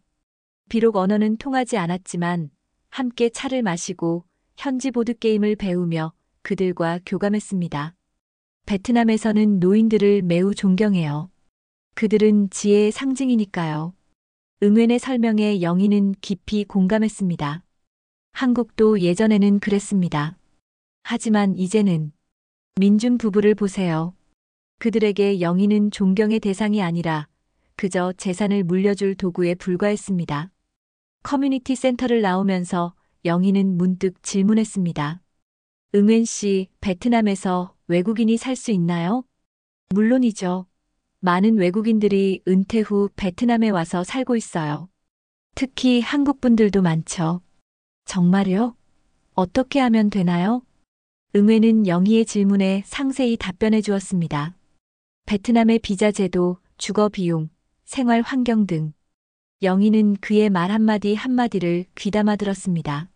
비록 언어는 통하지 않았지만 함께 차를 마시고 현지 보드게임을 배우며 그들과 교감했습니다. 베트남에서는 노인들을 매우 존경해요. 그들은 지혜의 상징이니까요. 응웬의 설명에 영희는 깊이 공감했습니다. 한국도 예전에는 그랬습니다. 하지만 이제는 민준 부부를 보세요. 그들에게 영희는 존경의 대상이 아니라 그저 재산을 물려줄 도구에 불과했습니다. 커뮤니티 센터를 나오면서 영희는 문득 질문했습니다. 응웬 씨, 베트남에서 외국인이 살 수 있나요? 물론이죠. 많은 외국인들이 은퇴 후 베트남에 와서 살고 있어요. 특히 한국 분들도 많죠. 정말요? 어떻게 하면 되나요? 응웬은 영희의 질문에 상세히 답변해 주었습니다. 베트남의 비자 제도, 주거 비용, 생활 환경 등. 영희는 그의 말 한마디 한마디를 귀담아 들었습니다.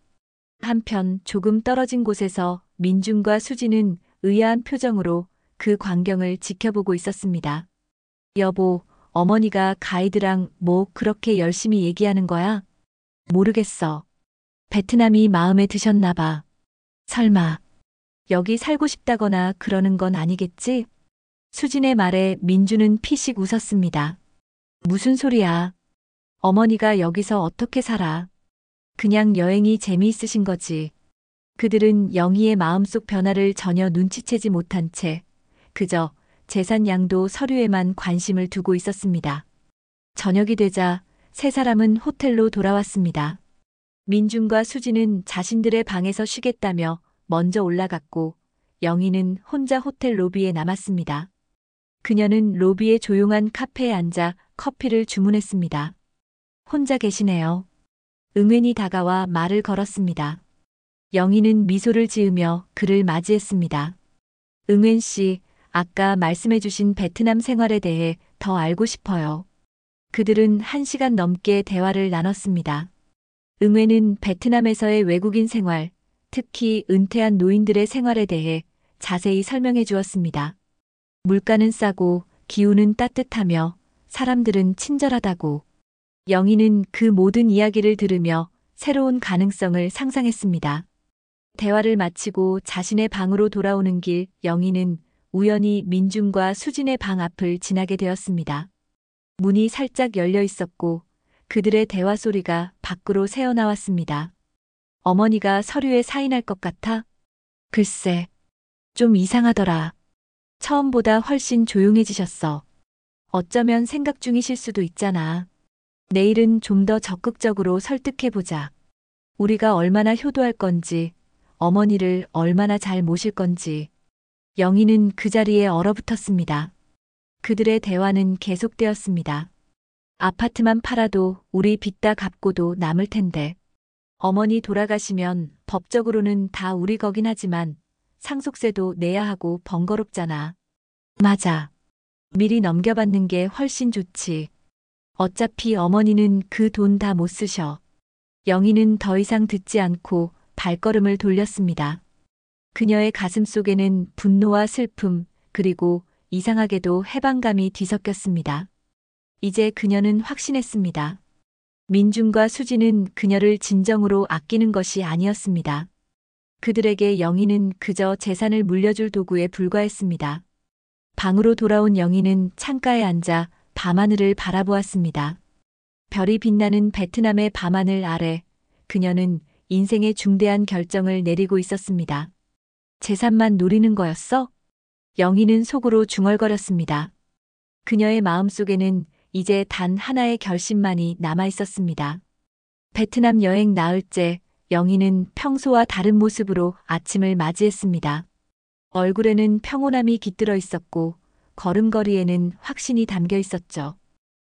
한편 조금 떨어진 곳에서 민준과 수지는 의아한 표정으로 그 광경을 지켜보고 있었습니다. 여보, 어머니가 가이드랑 뭐 그렇게 열심히 얘기하는 거야? 모르겠어. 베트남이 마음에 드셨나 봐. 설마 여기 살고 싶다거나 그러는 건 아니겠지? 수진의 말에 민주는 피식 웃었습니다. 무슨 소리야. 어머니가 여기서 어떻게 살아. 그냥 여행이 재미있으신 거지. 그들은 영희의 마음속 변화를 전혀 눈치채지 못한 채 그저 재산 양도 서류에만 관심을 두고 있었습니다. 저녁이 되자 세 사람은 호텔로 돌아왔습니다. 민준과 수지는 자신들의 방에서 쉬겠다며 먼저 올라갔고 영희는 혼자 호텔 로비에 남았습니다. 그녀는 로비의 조용한 카페에 앉아 커피를 주문했습니다. 혼자 계시네요. 응웬이 다가와 말을 걸었습니다. 영희는 미소를 지으며 그를 맞이했습니다. 응웬 씨, 아까 말씀해 주신 베트남 생활에 대해 더 알고 싶어요. 그들은 1시간 넘게 대화를 나눴습니다. 응웬은 베트남에서의 외국인 생활, 특히 은퇴한 노인들의 생활에 대해 자세히 설명해 주었습니다. 물가는 싸고 기후는 따뜻하며 사람들은 친절하다고. 영희는 그 모든 이야기를 들으며 새로운 가능성을 상상했습니다. 대화를 마치고 자신의 방으로 돌아오는 길 영희는 우연히 민준과 수진의 방 앞을 지나게 되었습니다. 문이 살짝 열려 있었고 그들의 대화 소리가 밖으로 새어나왔습니다. 어머니가 서류에 사인할 것 같아? 글쎄, 좀 이상하더라. 처음보다 훨씬 조용해지셨어. 어쩌면 생각 중이실 수도 있잖아. 내일은 좀 더 적극적으로 설득해보자. 우리가 얼마나 효도할 건지, 어머니를 얼마나 잘 모실 건지. 영희는 그 자리에 얼어붙었습니다. 그들의 대화는 계속되었습니다. 아파트만 팔아도 우리 빚 다 갚고도 남을 텐데. 어머니 돌아가시면 법적으로는 다 우리 거긴 하지만 상속세도 내야 하고 번거롭잖아. 맞아. 미리 넘겨받는 게 훨씬 좋지. 어차피 어머니는 그 돈 다 못 쓰셔. 영희는 더 이상 듣지 않고 발걸음을 돌렸습니다. 그녀의 가슴 속에는 분노와 슬픔, 그리고 이상하게도 해방감이 뒤섞였습니다. 이제 그녀는 확신했습니다. 민준과 수지는 그녀를 진정으로 아끼는 것이 아니었습니다. 그들에게 영희는 그저 재산을 물려줄 도구에 불과했습니다. 방으로 돌아온 영희는 창가에 앉아 밤하늘을 바라보았습니다. 별이 빛나는 베트남의 밤하늘 아래 그녀는 인생의 중대한 결정을 내리고 있었습니다. 재산만 노리는 거였어? 영희는 속으로 중얼거렸습니다. 그녀의 마음속에는 이제 단 하나의 결심만이 남아 있었습니다. 베트남 여행 나흘째 영희는 평소와 다른 모습으로 아침을 맞이했습니다. 얼굴에는 평온함이 깃들어 있었고 걸음걸이에는 확신이 담겨 있었죠.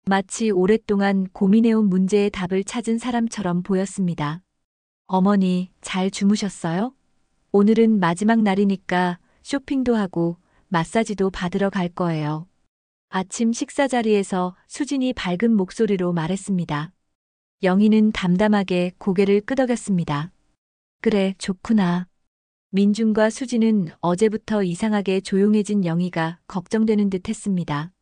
마치 오랫동안 고민해온 문제의 답을 찾은 사람처럼 보였습니다. 어머니, 잘 주무셨어요? 오늘은 마지막 날이니까 쇼핑도 하고 마사지도 받으러 갈 거예요. 아침 식사 자리에서 수진이 밝은 목소리로 말했습니다. 영희는 담담하게 고개를 끄덕였습니다. 그래, 좋구나. 민준과 수진은 어제부터 이상하게 조용해진 영희가 걱정되는 듯 했습니다.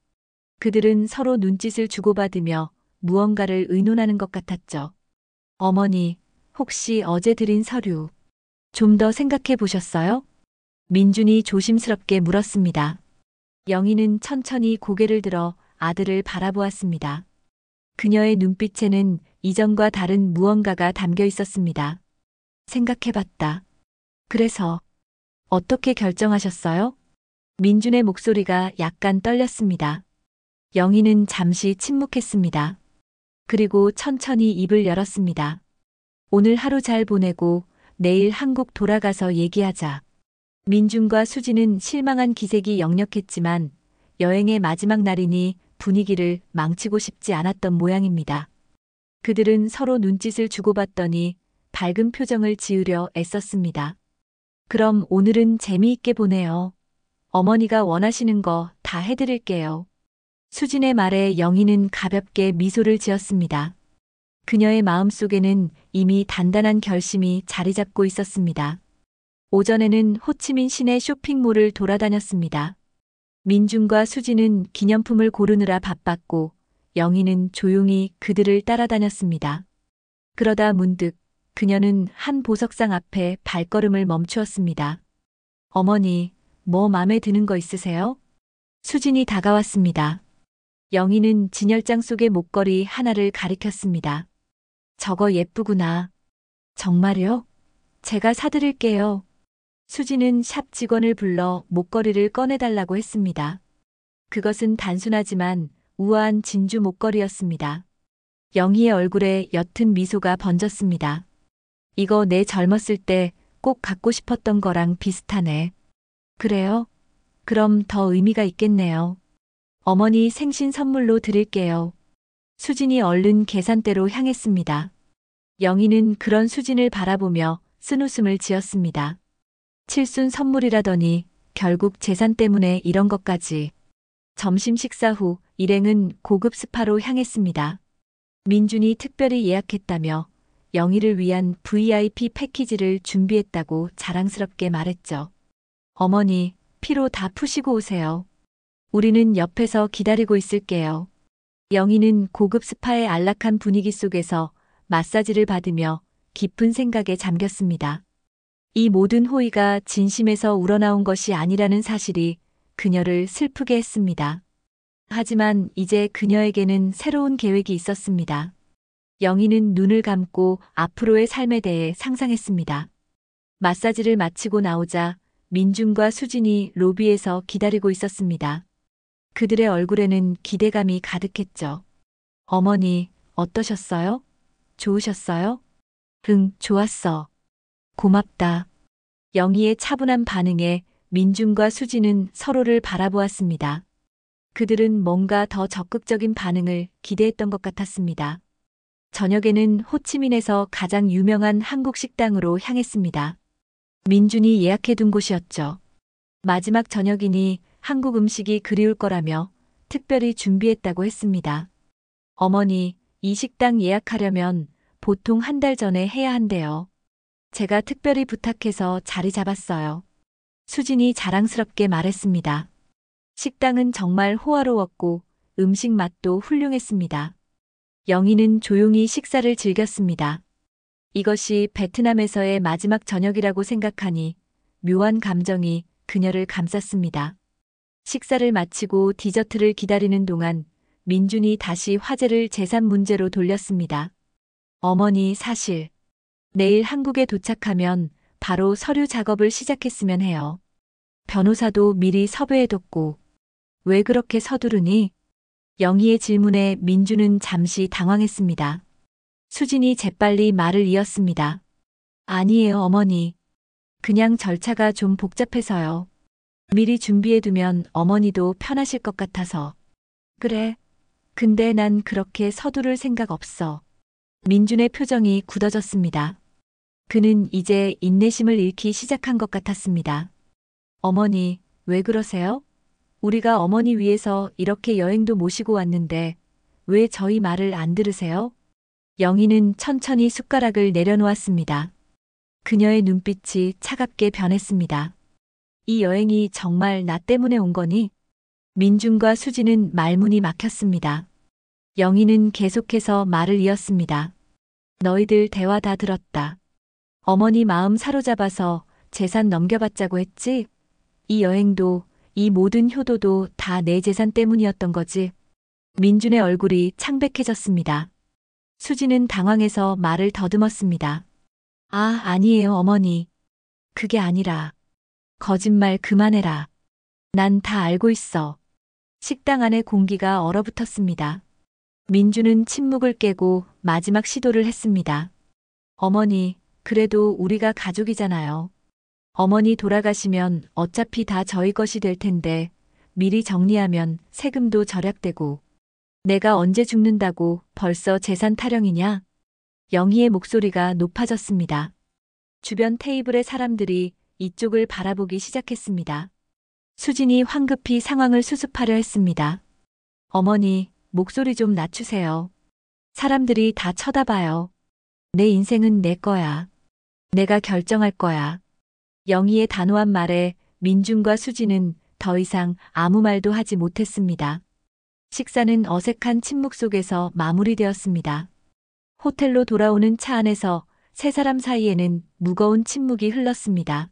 그들은 서로 눈짓을 주고받으며 무언가를 의논하는 것 같았죠. 어머니, 혹시 어제 드린 서류 좀 더 생각해 보셨어요? 민준이 조심스럽게 물었습니다. 영희는 천천히 고개를 들어 아들을 바라보았습니다. 그녀의 눈빛에는 이전과 다른 무언가가 담겨 있었습니다. 생각해봤다. 그래서 어떻게 결정하셨어요? 민준의 목소리가 약간 떨렸습니다. 영희는 잠시 침묵했습니다. 그리고 천천히 입을 열었습니다. 오늘 하루 잘 보내고 내일 한국 돌아가서 얘기하자. 민준과 수지는 실망한 기색이 역력했지만 여행의 마지막 날이니 분위기를 망치고 싶지 않았던 모양입니다. 그들은 서로 눈짓을 주고받더니 밝은 표정을 지으려 애썼습니다. 그럼 오늘은 재미있게 보내요. 어머니가 원하시는 거 다 해드릴게요. 수진의 말에 영희는 가볍게 미소를 지었습니다. 그녀의 마음속에는 이미 단단한 결심이 자리 잡고 있었습니다. 오전에는 호치민 시내 쇼핑몰을 돌아다녔습니다. 민준과 수진은 기념품을 고르느라 바빴고 영희는 조용히 그들을 따라다녔습니다. 그러다 문득 그녀는 한 보석상 앞에 발걸음을 멈추었습니다. 어머니, 뭐 맘에 드는 거 있으세요? 수진이 다가왔습니다. 영희는 진열장 속의 목걸이 하나를 가리켰습니다. 저거 예쁘구나. 정말요? 제가 사드릴게요. 수진은 샵 직원을 불러 목걸이를 꺼내달라고 했습니다. 그것은 단순하지만 우아한 진주 목걸이였습니다. 영희의 얼굴에 옅은 미소가 번졌습니다. 이거 내 젊었을 때 꼭 갖고 싶었던 거랑 비슷하네. 그래요? 그럼 더 의미가 있겠네요. 어머니 생신 선물로 드릴게요. 수진이 얼른 계산대로 향했습니다. 영희는 그런 수진을 바라보며 쓴웃음을 지었습니다. 칠순 선물이라더니 결국 재산 때문에 이런 것까지. 점심 식사 후 일행은 고급 스파로 향했습니다. 민준이 특별히 예약했다며 영희를 위한 VIP 패키지를 준비했다고 자랑스럽게 말했죠. 어머니, 피로 다 푸시고 오세요. 우리는 옆에서 기다리고 있을게요. 영희는 고급 스파의 안락한 분위기 속에서 마사지를 받으며 깊은 생각에 잠겼습니다. 이 모든 호의가 진심에서 우러나온 것이 아니라는 사실이 그녀를 슬프게 했습니다. 하지만 이제 그녀에게는 새로운 계획이 있었습니다. 영희는 눈을 감고 앞으로의 삶에 대해 상상했습니다. 마사지를 마치고 나오자 민준과 수진이 로비에서 기다리고 있었습니다. 그들의 얼굴에는 기대감이 가득했죠. 어머니, 어떠셨어요? 좋으셨어요? 응, 좋았어. 고맙다. 영희의 차분한 반응에 민준과 수진은 서로를 바라보았습니다. 그들은 뭔가 더 적극적인 반응을 기대했던 것 같았습니다. 저녁에는 호치민에서 가장 유명한 한국 식당으로 향했습니다. 민준이 예약해둔 곳이었죠. 마지막 저녁이니 한국 음식이 그리울 거라며 특별히 준비했다고 했습니다. 어머니, 이 식당 예약하려면 보통 한 달 전에 해야 한대요. 제가 특별히 부탁해서 자리 잡았어요. 수진이 자랑스럽게 말했습니다. 식당은 정말 호화로웠고 음식 맛도 훌륭했습니다. 영희는 조용히 식사를 즐겼습니다. 이것이 베트남에서의 마지막 저녁이라고 생각하니 묘한 감정이 그녀를 감쌌습니다. 식사를 마치고 디저트를 기다리는 동안 민준이 다시 화제를 재산 문제로 돌렸습니다. 어머니, 사실 내일 한국에 도착하면 바로 서류 작업을 시작했으면 해요. 변호사도 미리 섭외해뒀고. 왜 그렇게 서두르니? 영희의 질문에 민준은 잠시 당황했습니다. 수진이 재빨리 말을 이었습니다. 아니에요, 어머니. 그냥 절차가 좀 복잡해서요. 미리 준비해두면 어머니도 편하실 것 같아서. 그래. 근데 난 그렇게 서두를 생각 없어. 민준의 표정이 굳어졌습니다. 그는 이제 인내심을 잃기 시작한 것 같았습니다. 어머니, 왜 그러세요? 우리가 어머니 위해서 이렇게 여행도 모시고 왔는데 왜 저희 말을 안 들으세요? 영희는 천천히 숟가락을 내려놓았습니다. 그녀의 눈빛이 차갑게 변했습니다. 이 여행이 정말 나 때문에 온 거니? 민준과 수지는 말문이 막혔습니다. 영희는 계속해서 말을 이었습니다. 너희들 대화 다 들었다. 어머니 마음 사로잡아서 재산 넘겨받자고 했지? 이 여행도, 이 모든 효도도 다 내 재산 때문이었던 거지. 민준의 얼굴이 창백해졌습니다. 수지는 당황해서 말을 더듬었습니다. 아, 아니에요, 어머니. 그게 아니라. 거짓말 그만해라. 난 다 알고 있어. 식당 안의 공기가 얼어붙었습니다. 민주는 침묵을 깨고 마지막 시도를 했습니다. 어머니, 그래도 우리가 가족이잖아요. 어머니 돌아가시면 어차피 다 저희 것이 될 텐데 미리 정리하면 세금도 절약되고 내가 언제 죽는다고 벌써 재산 타령이냐? 영희의 목소리가 높아졌습니다. 주변 테이블의 사람들이 이쪽을 바라보기 시작했습니다. 수진이 황급히 상황을 수습하려 했습니다. 어머니, 목소리 좀 낮추세요. 사람들이 다 쳐다봐요. 내 인생은 내 거야. 내가 결정할 거야. 영희의 단호한 말에 민준과 수지는 더 이상 아무 말도 하지 못했습니다. 식사는 어색한 침묵 속에서 마무리되었습니다. 호텔로 돌아오는 차 안에서 세 사람 사이에는 무거운 침묵이 흘렀습니다.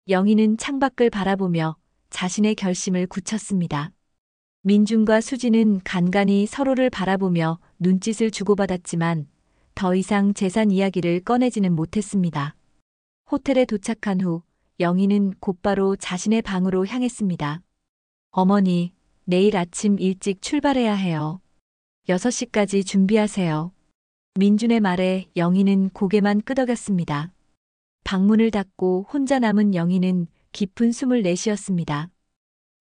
영희는 창밖을 바라보며 자신의 결심을 굳혔습니다. 민준과 수지는 간간히 서로를 바라보며 눈짓을 주고받았지만 더 이상 재산 이야기를 꺼내지는 못했습니다. 호텔에 도착한 후 영희는 곧바로 자신의 방으로 향했습니다. 어머니, 내일 아침 일찍 출발해야 해요. 6시까지 준비하세요. 민준의 말에 영희는 고개만 끄덕였습니다. 방문을 닫고 혼자 남은 영희는 깊은 숨을 내쉬었습니다.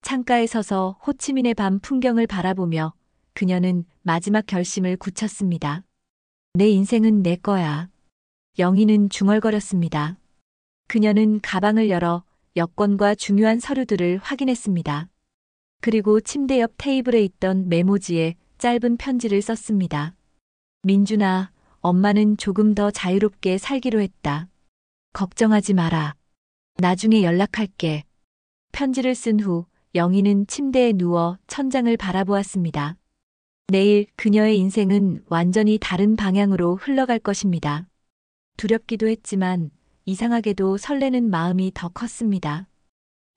창가에 서서 호치민의 밤 풍경을 바라보며 그녀는 마지막 결심을 굳혔습니다. 내 인생은 내 거야. 영희는 중얼거렸습니다. 그녀는 가방을 열어 여권과 중요한 서류들을 확인했습니다. 그리고 침대 옆 테이블에 있던 메모지에 짧은 편지를 썼습니다. 민준아, 엄마는 조금 더 자유롭게 살기로 했다. 걱정하지 마라. 나중에 연락할게. 편지를 쓴 후 영희는 침대에 누워 천장을 바라보았습니다. 내일 그녀의 인생은 완전히 다른 방향으로 흘러갈 것입니다. 두렵기도 했지만 이상하게도 설레는 마음이 더 컸습니다.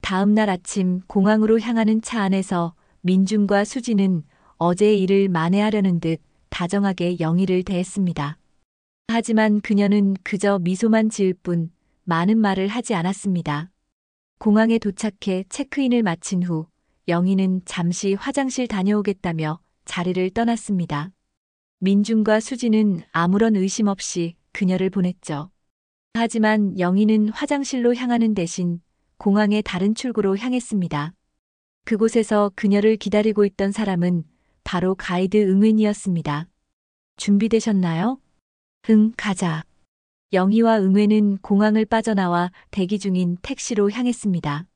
다음 날 아침 공항으로 향하는 차 안에서 민준과 수지는 어제의 일을 만회하려는 듯 다정하게 영희를 대했습니다. 하지만 그녀는 그저 미소만 지을 뿐 많은 말을 하지 않았습니다. 공항에 도착해 체크인을 마친 후 영희는 잠시 화장실 다녀오겠다며 자리를 떠났습니다. 민준과 수지는 아무런 의심 없이 그녀를 보냈죠. 하지만 영희는 화장실로 향하는 대신 공항의 다른 출구로 향했습니다. 그곳에서 그녀를 기다리고 있던 사람은 바로 가이드 응웬이었습니다. 준비되셨나요? 응, 가자. 영희와 응웬은 공항을 빠져나와 대기 중인 택시로 향했습니다.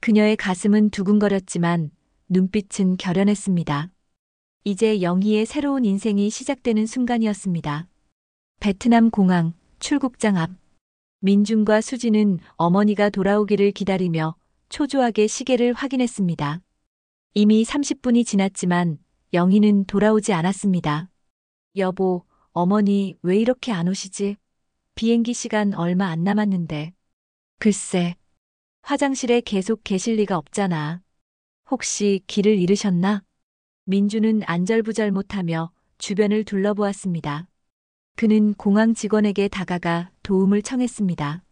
그녀의 가슴은 두근거렸지만 눈빛은 결연했습니다. 이제 영희의 새로운 인생이 시작되는 순간이었습니다. 베트남 공항 출국장 앞. 민준과 수지는 어머니가 돌아오기를 기다리며 초조하게 시계를 확인했습니다. 이미 30분이 지났지만 영희는 돌아오지 않았습니다. 여보, 어머니 왜 이렇게 안 오시지? 비행기 시간 얼마 안 남았는데. 글쎄, 화장실에 계속 계실 리가 없잖아. 혹시 길을 잃으셨나? 민준은 안절부절 못하며 주변을 둘러보았습니다. 그는 공항 직원에게 다가가 도움을 청했습니다.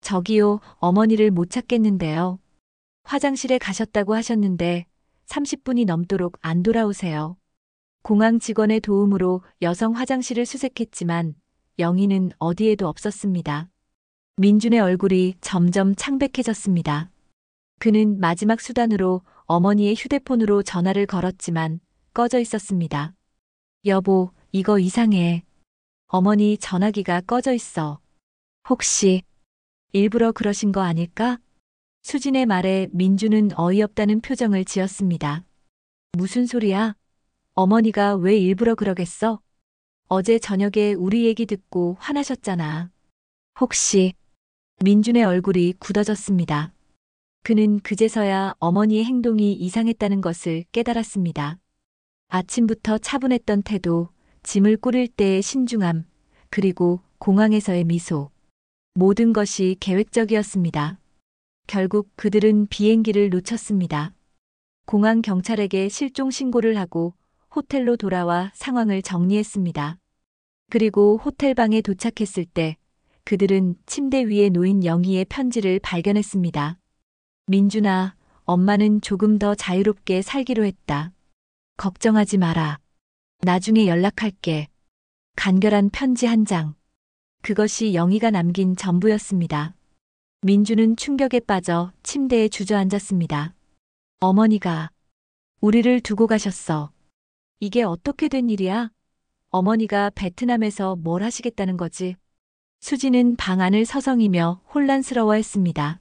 저기요, 어머니를 못 찾겠는데요. 화장실에 가셨다고 하셨는데 30분이 넘도록 안 돌아오세요. 공항 직원의 도움으로 여성 화장실을 수색했지만 영희는 어디에도 없었습니다. 민준의 얼굴이 점점 창백해졌습니다. 그는 마지막 수단으로 어머니의 휴대폰으로 전화를 걸었지만 꺼져 있었습니다. 여보, 이거 이상해. 어머니 전화기가 꺼져 있어. 혹시 일부러 그러신 거 아닐까? 수진의 말에 민주는 어이없다는 표정을 지었습니다. 무슨 소리야? 어머니가 왜 일부러 그러겠어? 어제 저녁에 우리 얘기 듣고 화나셨잖아. 혹시 민준의 얼굴이 굳어졌습니다. 그는 그제서야 어머니의 행동이 이상했다는 것을 깨달았습니다. 아침부터 차분했던 태도, 짐을 꾸릴 때의 신중함, 그리고 공항에서의 미소. 모든 것이 계획적이었습니다. 결국 그들은 비행기를 놓쳤습니다. 공항 경찰에게 실종 신고를 하고 호텔로 돌아와 상황을 정리했습니다. 그리고 호텔방에 도착했을 때 그들은 침대 위에 놓인 영희의 편지를 발견했습니다. 민준아, 엄마는 조금 더 자유롭게 살기로 했다. 걱정하지 마라. 나중에 연락할게. 간결한 편지 한 장. 그것이 영희가 남긴 전부였습니다. 민주는 충격에 빠져 침대에 주저앉았습니다. 어머니가 우리를 두고 가셨어. 이게 어떻게 된 일이야? 어머니가 베트남에서 뭘 하시겠다는 거지? 수지는 방 안을 서성이며 혼란스러워했습니다.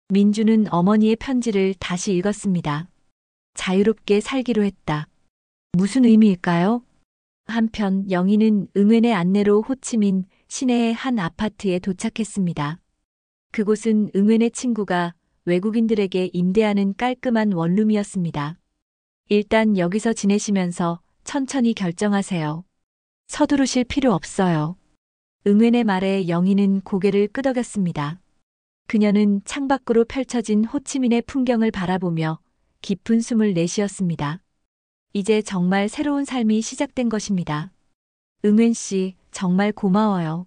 민주는 어머니의 편지를 다시 읽었습니다. 자유롭게 살기로 했다. 무슨 의미일까요? 한편 영희는 응웬의 안내로 호치민 시내의 한 아파트에 도착했습니다. 그곳은 응웬의 친구가 외국인들에게 임대하는 깔끔한 원룸이었습니다. 일단 여기서 지내시면서 천천히 결정하세요. 서두르실 필요 없어요. 응웬의 말에 영희는 고개를 끄덕였습니다. 그녀는 창밖으로 펼쳐진 호치민의 풍경을 바라보며 깊은 숨을 내쉬었습니다. 이제 정말 새로운 삶이 시작된 것입니다. 응웬 씨, 정말 고마워요.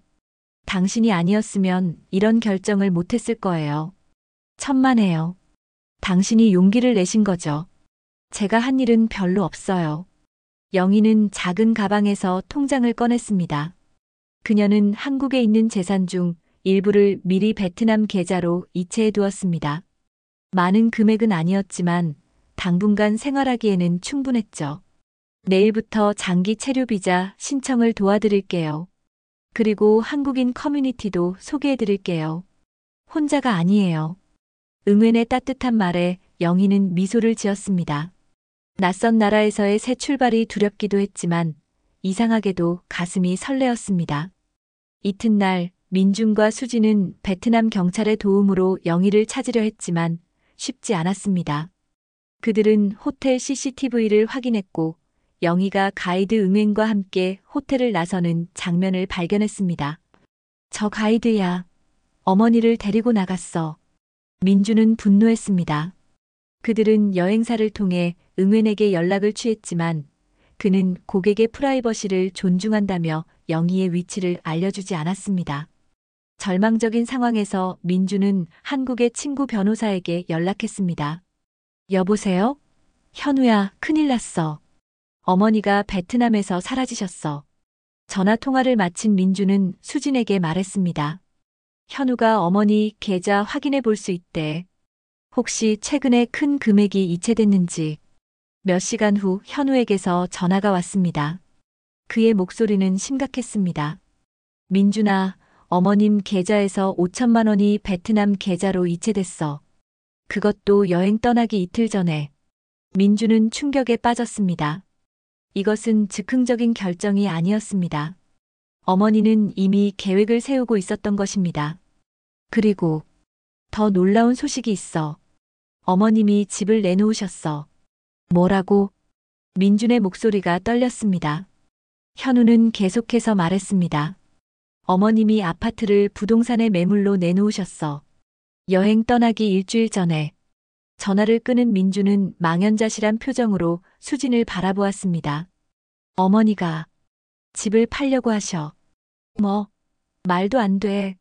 당신이 아니었으면 이런 결정을 못했을 거예요. 천만에요. 당신이 용기를 내신 거죠. 제가 한 일은 별로 없어요. 영희는 작은 가방에서 통장을 꺼냈습니다. 그녀는 한국에 있는 재산 중 일부를 미리 베트남 계좌로 이체해 두었습니다. 많은 금액은 아니었지만 당분간 생활하기에는 충분했죠. 내일부터 장기 체류 비자 신청을 도와드릴게요. 그리고 한국인 커뮤니티도 소개해 드릴게요. 혼자가 아니에요. 응웬의 따뜻한 말에 영희는 미소를 지었습니다. 낯선 나라에서의 새 출발이 두렵기도 했지만 이상하게도 가슴이 설레었습니다. 이튿날 민준과 수지는 베트남 경찰의 도움으로 영희를 찾으려 했지만 쉽지 않았습니다. 그들은 호텔 CCTV를 확인했고 영희가 가이드 응웬과 함께 호텔을 나서는 장면을 발견했습니다. 저 가이드야. 어머니를 데리고 나갔어. 민주는 분노했습니다. 그들은 여행사를 통해 응웬에게 연락을 취했지만 그는 고객의 프라이버시를 존중한다며 영희의 위치를 알려주지 않았습니다. 절망적인 상황에서 민주는 한국의 친구 변호사에게 연락했습니다. 여보세요? 현우야, 큰일 났어. 어머니가 베트남에서 사라지셨어. 전화 통화를 마친 민주는 수진에게 말했습니다. 현우가 어머니 계좌 확인해 볼 수 있대. 혹시 최근에 큰 금액이 이체됐는지. 몇 시간 후 현우에게서 전화가 왔습니다. 그의 목소리는 심각했습니다. 민준아, 어머님 계좌에서 5천만 원이 베트남 계좌로 이체됐어. 그것도 여행 떠나기 이틀 전에. 민주는 충격에 빠졌습니다. 이것은 즉흥적인 결정이 아니었습니다. 어머니는 이미 계획을 세우고 있었던 것입니다. 그리고 더 놀라운 소식이 있어. 어머님이 집을 내놓으셨어. 뭐라고? 민준의 목소리가 떨렸습니다. 현우는 계속해서 말했습니다. 어머님이 아파트를 부동산의 매물로 내놓으셨어. 여행 떠나기 일주일 전에. 전화를 끄는 민주는 망연자실한 표정으로 수진을 바라보았습니다. 어머니가 집을 팔려고 하셔. 뭐, 말도 안 돼.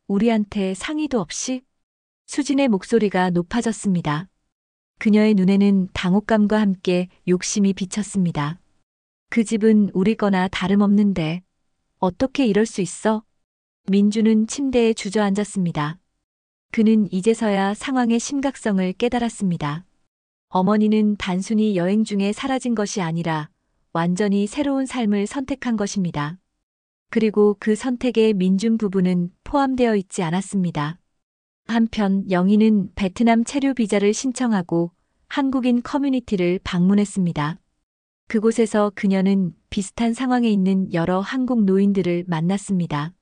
우리한테 상의도 없이? 수진의 목소리가 높아졌습니다. 그녀의 눈에는 당혹감과 함께 욕심이 비쳤습니다. 그 집은 우리 거나 다름없는데 어떻게 이럴 수 있어? 민주는 침대에 주저앉았습니다. 그는 이제서야 상황의 심각성을 깨달았습니다. 어머니는 단순히 여행 중에 사라진 것이 아니라 완전히 새로운 삶을 선택한 것입니다. 그리고 그 선택에 민준 부부는 포함되어 있지 않았습니다. 한편 영희는 베트남 체류 비자를 신청하고 한국인 커뮤니티를 방문했습니다. 그곳에서 그녀는 비슷한 상황에 있는 여러 한국 노인들을 만났습니다.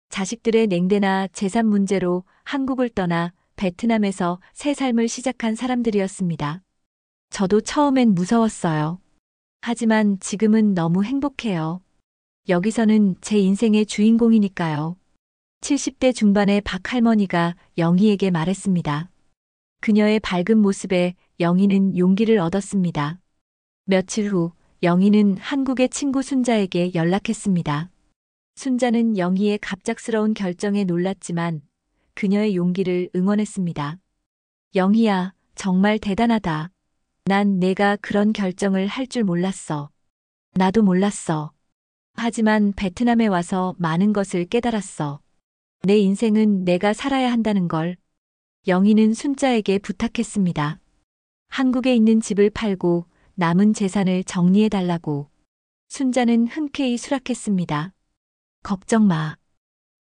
자식들의 냉대나 재산 문제로 한국을 떠나 베트남에서 새 삶을 시작한 사람들이었습니다. 저도 처음엔 무서웠어요. 하지만 지금은 너무 행복해요. 여기서는 제 인생의 주인공이니까요. 70대 중반의 박 할머니가 영희에게 말했습니다. 그녀의 밝은 모습에 영희는 용기를 얻었습니다. 며칠 후 영희는 한국의 친구 순자에게 연락했습니다. 순자는 영희의 갑작스러운 결정에 놀랐지만 그녀의 용기를 응원했습니다. 영희야, 정말 대단하다. 난 내가 그런 결정을 할 줄 몰랐어. 나도 몰랐어. 하지만 베트남에 와서 많은 것을 깨달았어. 내 인생은 내가 살아야 한다는 걸. 영희는 순자에게 부탁했습니다. 한국에 있는 집을 팔고 남은 재산을 정리해달라고. 순자는 흔쾌히 수락했습니다. 걱정 마.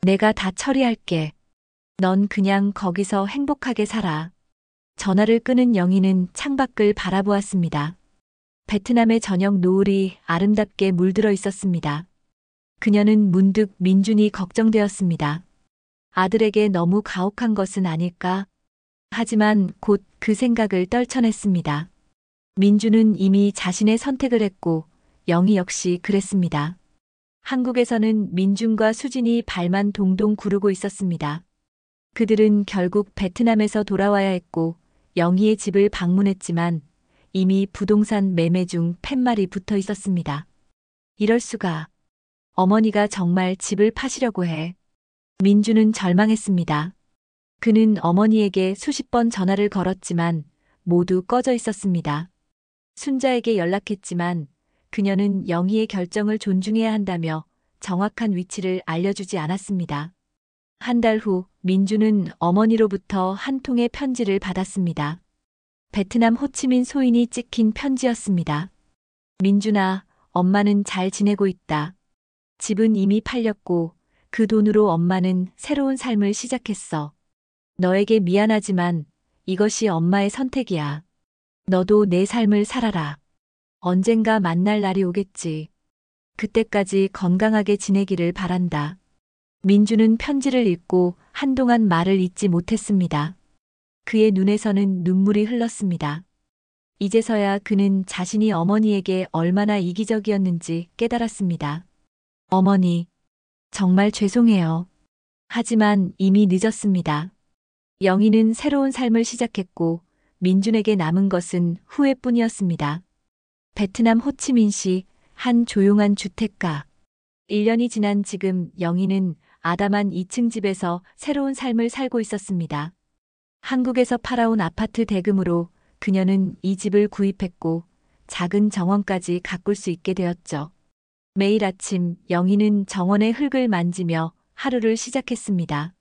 내가 다 처리할게. 넌 그냥 거기서 행복하게 살아. 전화를 끊은 영희는 창밖을 바라보았습니다. 베트남의 저녁 노을이 아름답게 물들어 있었습니다. 그녀는 문득 민준이 걱정되었습니다. 아들에게 너무 가혹한 것은 아닐까? 하지만 곧 그 생각을 떨쳐냈습니다. 민준은 이미 자신의 선택을 했고 영희 역시 그랬습니다. 한국에서는 민준과 수진이 발만 동동 구르고 있었습니다. 그들은 결국 베트남에서 돌아와야 했고 영희의 집을 방문했지만 이미 부동산 매매 중 팻말이 붙어 있었습니다. 이럴 수가. 어머니가 정말 집을 파시려고 해. 민준은 절망했습니다. 그는 어머니에게 수십 번 전화를 걸었지만 모두 꺼져 있었습니다. 순자에게 연락했지만 그녀는 영희의 결정을 존중해야 한다며 정확한 위치를 알려주지 않았습니다. 한 달 후 민준은 어머니로부터 한 통의 편지를 받았습니다. 베트남 호치민 소인이 찍힌 편지였습니다. 민준아, 엄마는 잘 지내고 있다. 집은 이미 팔렸고 그 돈으로 엄마는 새로운 삶을 시작했어. 너에게 미안하지만 이것이 엄마의 선택이야. 너도 내 삶을 살아라. 언젠가 만날 날이 오겠지. 그때까지 건강하게 지내기를 바란다. 민주는 편지를 읽고 한동안 말을 잇지 못했습니다. 그의 눈에서는 눈물이 흘렀습니다. 이제서야 그는 자신이 어머니에게 얼마나 이기적이었는지 깨달았습니다. 어머니, 정말 죄송해요. 하지만 이미 늦었습니다. 영희는 새로운 삶을 시작했고 민준에게 남은 것은 후회뿐이었습니다. 베트남 호치민시 한 조용한 주택가. 1년이 지난 지금 영희는 아담한 2층 집에서 새로운 삶을 살고 있었습니다. 한국에서 팔아온 아파트 대금으로 그녀는 이 집을 구입했고 작은 정원까지 가꿀 수 있게 되었죠. 매일 아침 영희는 정원의 흙을 만지며 하루를 시작했습니다.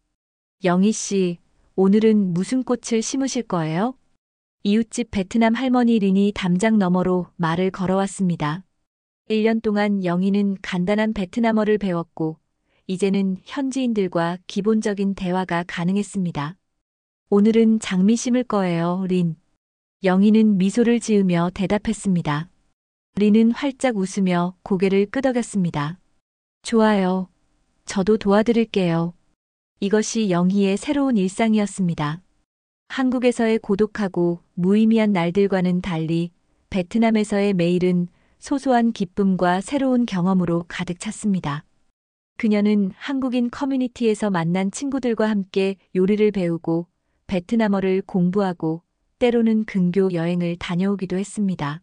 영희 씨, 오늘은 무슨 꽃을 심으실 거예요? 이웃집 베트남 할머니 린이 담장 너머로 말을 걸어왔습니다. 1년 동안 영희는 간단한 베트남어를 배웠고 이제는 현지인들과 기본적인 대화가 가능했습니다. 오늘은 장미 심을 거예요, 린. 영희는 미소를 지으며 대답했습니다. 린은 활짝 웃으며 고개를 끄덕였습니다. 좋아요. 저도 도와드릴게요. 이것이 영희의 새로운 일상이었습니다. 한국에서의 고독하고 무의미한 날들과는 달리 베트남에서의 매일은 소소한 기쁨과 새로운 경험으로 가득 찼습니다. 그녀는 한국인 커뮤니티에서 만난 친구들과 함께 요리를 배우고 베트남어를 공부하고 때로는 근교 여행을 다녀오기도 했습니다.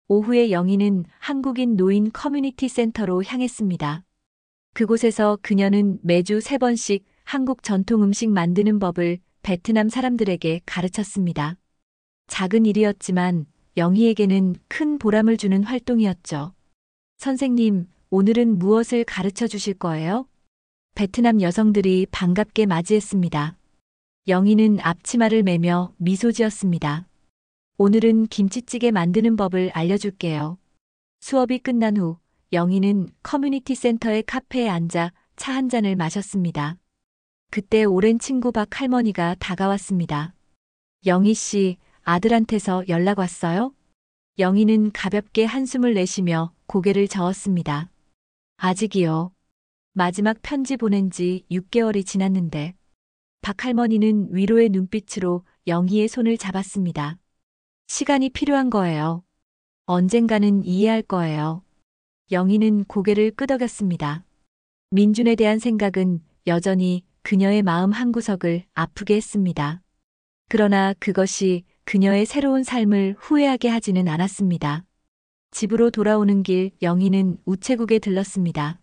오후에 영희는 한국인 노인 커뮤니티 센터로 향했습니다. 그곳에서 그녀는 매주 3번씩 한국 전통 음식 만드는 법을 베트남 사람들에게 가르쳤습니다. 작은 일이었지만 영희에게는 큰 보람을 주는 활동이었죠. 선생님, 오늘은 무엇을 가르쳐 주실 거예요? 베트남 여성들이 반갑게 맞이했습니다. 영희는 앞치마를 매며 미소 지었습니다. 오늘은 김치찌개 만드는 법을 알려줄게요. 수업이 끝난 후 영희는 커뮤니티 센터의 카페에 앉아 차 한 잔을 마셨습니다. 그때 오랜 친구 박 할머니가 다가왔습니다. 영희 씨, 아들한테서 연락 왔어요? 영희는 가볍게 한숨을 내쉬며 고개를 저었습니다. 아직이요. 마지막 편지 보낸 지 6개월이 지났는데. 박 할머니는 위로의 눈빛으로 영희의 손을 잡았습니다. 시간이 필요한 거예요. 언젠가는 이해할 거예요. 영희는 고개를 끄덕였습니다. 민준에 대한 생각은 여전히 그녀의 마음 한구석을 아프게 했습니다. 그러나 그것이 그녀의 새로운 삶을 후회하게 하지는 않았습니다. 집으로 돌아오는 길 영희는 우체국에 들렀습니다.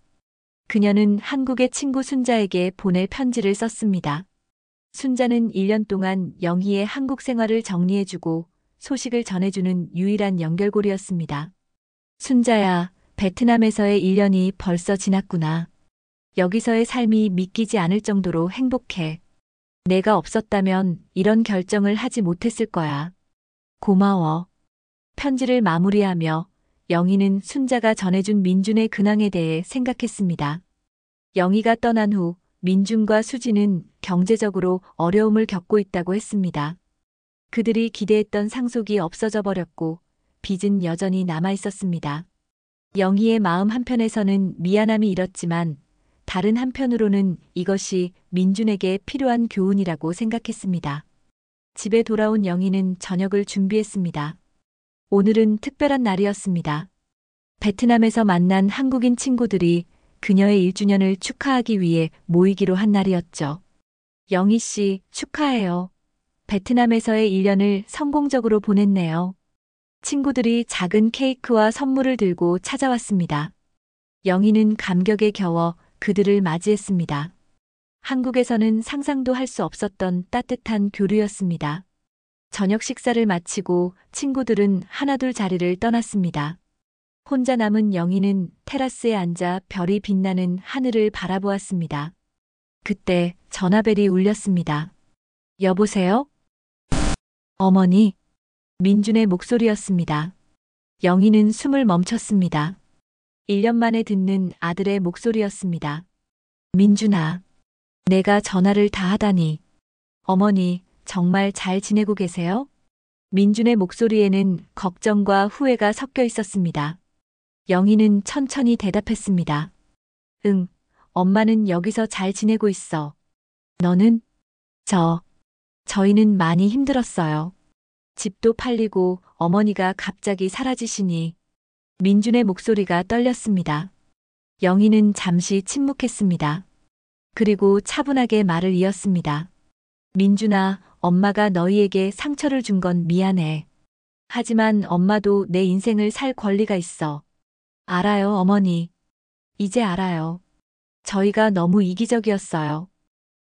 그녀는 한국의 친구 순자에게 보낼 편지를 썼습니다. 순자는 1년 동안 영희의 한국 생활을 정리해주고 소식을 전해주는 유일한 연결고리였습니다. 순자야, 베트남에서의 1년이 벌써 지났구나. 여기서의 삶이 믿기지 않을 정도로 행복해. 내가 없었다면 이런 결정을 하지 못했을 거야. 고마워. 편지를 마무리하며 영희는 순자가 전해준 민준의 근황에 대해 생각했습니다. 영희가 떠난 후 민준과 수지는 경제적으로 어려움을 겪고 있다고 했습니다. 그들이 기대했던 상속이 없어져 버렸고 빚은 여전히 남아 있었습니다. 영희의 마음 한편에서는 미안함이 일었지만 다른 한편으로는 이것이 민준에게 필요한 교훈이라고 생각했습니다. 집에 돌아온 영희는 저녁을 준비했습니다. 오늘은 특별한 날이었습니다. 베트남에서 만난 한국인 친구들이 그녀의 1주년을 축하하기 위해 모이기로 한 날이었죠. 영희 씨, 축하해요. 베트남에서의 1년을 성공적으로 보냈네요. 친구들이 작은 케이크와 선물을 들고 찾아왔습니다. 영희는 감격에 겨워 그들을 맞이했습니다. 한국에서는 상상도 할 수 없었던 따뜻한 교류였습니다. 저녁 식사를 마치고 친구들은 하나둘 자리를 떠났습니다. 혼자 남은 영희는 테라스에 앉아 별이 빛나는 하늘을 바라보았습니다. 그때 전화벨이 울렸습니다. 여보세요? 어머니. 민준의 목소리였습니다. 영희는 숨을 멈췄습니다. 1년 만에 듣는 아들의 목소리였습니다. 민준아, 내가 전화를 다 하다니. 어머니, 정말 잘 지내고 계세요? 민준의 목소리에는 걱정과 후회가 섞여 있었습니다. 영희는 천천히 대답했습니다. 응, 엄마는 여기서 잘 지내고 있어. 너는? 저희는 많이 힘들었어요. 집도 팔리고 어머니가 갑자기 사라지시니. 민준의 목소리가 떨렸습니다. 영희는 잠시 침묵했습니다. 그리고 차분하게 말을 이었습니다. 민준아, 엄마가 너희에게 상처를 준 건 미안해. 하지만 엄마도 내 인생을 살 권리가 있어. 알아요, 어머니. 이제 알아요. 저희가 너무 이기적이었어요.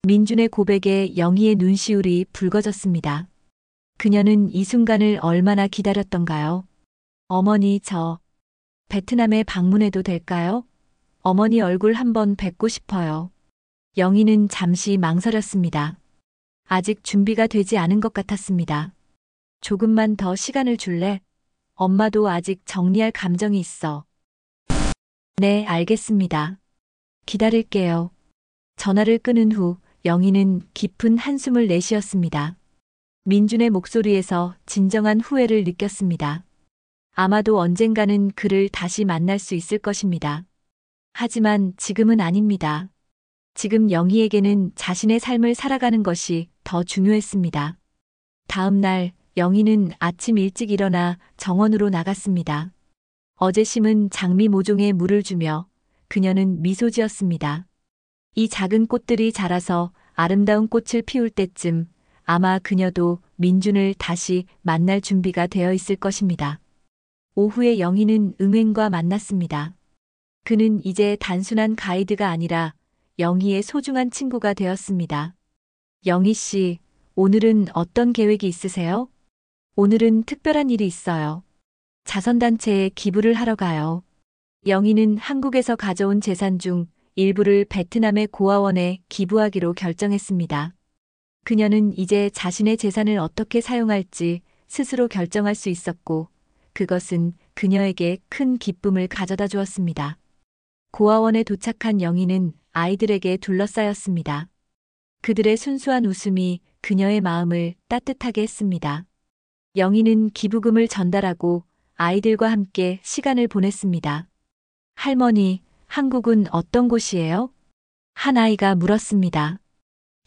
민준의 고백에 영희의 눈시울이 붉어졌습니다. 그녀는 이 순간을 얼마나 기다렸던가요? 어머니, 저 베트남에 방문해도 될까요? 어머니 얼굴 한번 뵙고 싶어요. 영희는 잠시 망설였습니다. 아직 준비가 되지 않은 것 같았습니다. 조금만 더 시간을 줄래? 엄마도 아직 정리할 감정이 있어. 네, 알겠습니다. 기다릴게요. 전화를 끊은 후 영희는 깊은 한숨을 내쉬었습니다. 민준의 목소리에서 진정한 후회를 느꼈습니다. 아마도 언젠가는 그를 다시 만날 수 있을 것입니다. 하지만 지금은 아닙니다. 지금 영희에게는 자신의 삶을 살아가는 것이 더 중요했습니다. 다음 날 영희는 아침 일찍 일어나 정원으로 나갔습니다. 어제 심은 장미 모종에 물을 주며 그녀는 미소 지었습니다. 이 작은 꽃들이 자라서 아름다운 꽃을 피울 때쯤 아마 그녀도 민준을 다시 만날 준비가 되어 있을 것입니다. 오후에 영희는 응행과 만났습니다. 그는 이제 단순한 가이드가 아니라 영희의 소중한 친구가 되었습니다. 영희 씨, 오늘은 어떤 계획이 있으세요? 오늘은 특별한 일이 있어요. 자선단체에 기부를 하러 가요. 영희는 한국에서 가져온 재산 중 일부를 베트남의 고아원에 기부하기로 결정했습니다. 그녀는 이제 자신의 재산을 어떻게 사용할지 스스로 결정할 수 있었고, 그것은 그녀에게 큰 기쁨을 가져다 주었습니다. 고아원에 도착한 영희는 아이들에게 둘러싸였습니다. 그들의 순수한 웃음이 그녀의 마음을 따뜻하게 했습니다. 영희는 기부금을 전달하고 아이들과 함께 시간을 보냈습니다. 할머니, 한국은 어떤 곳이에요? 한 아이가 물었습니다.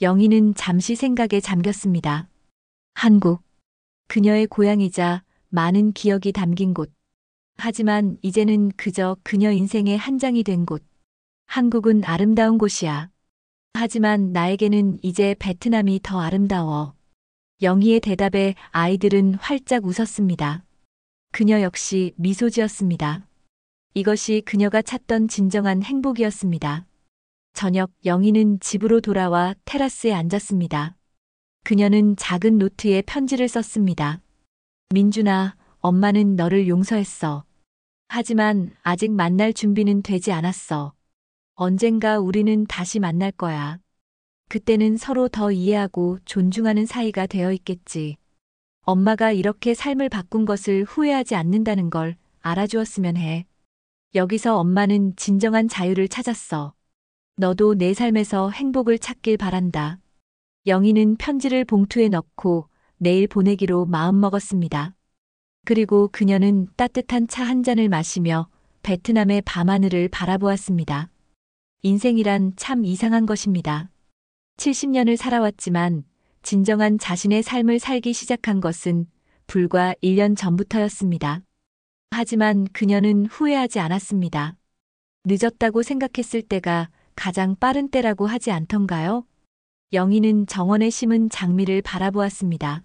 영희는 잠시 생각에 잠겼습니다. 한국. 그녀의 고향이자 많은 기억이 담긴 곳. 하지만 이제는 그저 그녀 인생의 한 장이 된 곳. 한국은 아름다운 곳이야. 하지만 나에게는 이제 베트남이 더 아름다워. 영희의 대답에 아이들은 활짝 웃었습니다. 그녀 역시 미소 지었습니다. 이것이 그녀가 찾던 진정한 행복이었습니다. 저녁 영희는 집으로 돌아와 테라스에 앉았습니다. 그녀는 작은 노트에 편지를 썼습니다. 민준아, 엄마는 너를 용서했어. 하지만 아직 만날 준비는 되지 않았어. 언젠가 우리는 다시 만날 거야. 그때는 서로 더 이해하고 존중하는 사이가 되어 있겠지. 엄마가 이렇게 삶을 바꾼 것을 후회하지 않는다는 걸 알아주었으면 해. 여기서 엄마는 진정한 자유를 찾았어. 너도 내 삶에서 행복을 찾길 바란다. 영희는 편지를 봉투에 넣고 내일 보내기로 마음먹었습니다. 그리고 그녀는 따뜻한 차 한 잔을 마시며 베트남의 밤하늘을 바라보았습니다. 인생이란 참 이상한 것입니다. 70년을 살아왔지만 진정한 자신의 삶을 살기 시작한 것은 불과 1년 전부터였습니다. 하지만 그녀는 후회하지 않았습니다. 늦었다고 생각했을 때가 가장 빠른 때라고 하지 않던가요? 영희는 정원에 심은 장미를 바라보았습니다.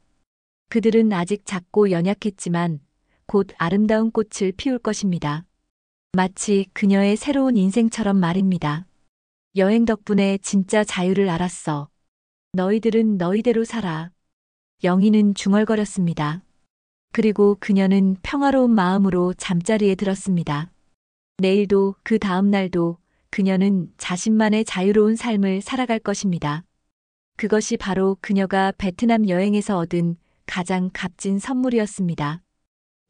그들은 아직 작고 연약했지만 곧 아름다운 꽃을 피울 것입니다. 마치 그녀의 새로운 인생처럼 말입니다. 여행 덕분에 진짜 자유를 알았어. 너희들은 너희대로 살아. 영희는 중얼거렸습니다. 그리고 그녀는 평화로운 마음으로 잠자리에 들었습니다. 내일도 그 다음 날도 그녀는 자신만의 자유로운 삶을 살아갈 것입니다. 그것이 바로 그녀가 베트남 여행에서 얻은 가장 값진 선물이었습니다.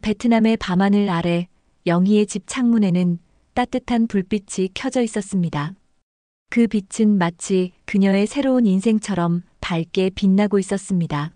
베트남의 밤하늘 아래 영희의 집 창문에는 따뜻한 불빛이 켜져 있었습니다. 그 빛은 마치 그녀의 새로운 인생처럼 밝게 빛나고 있었습니다.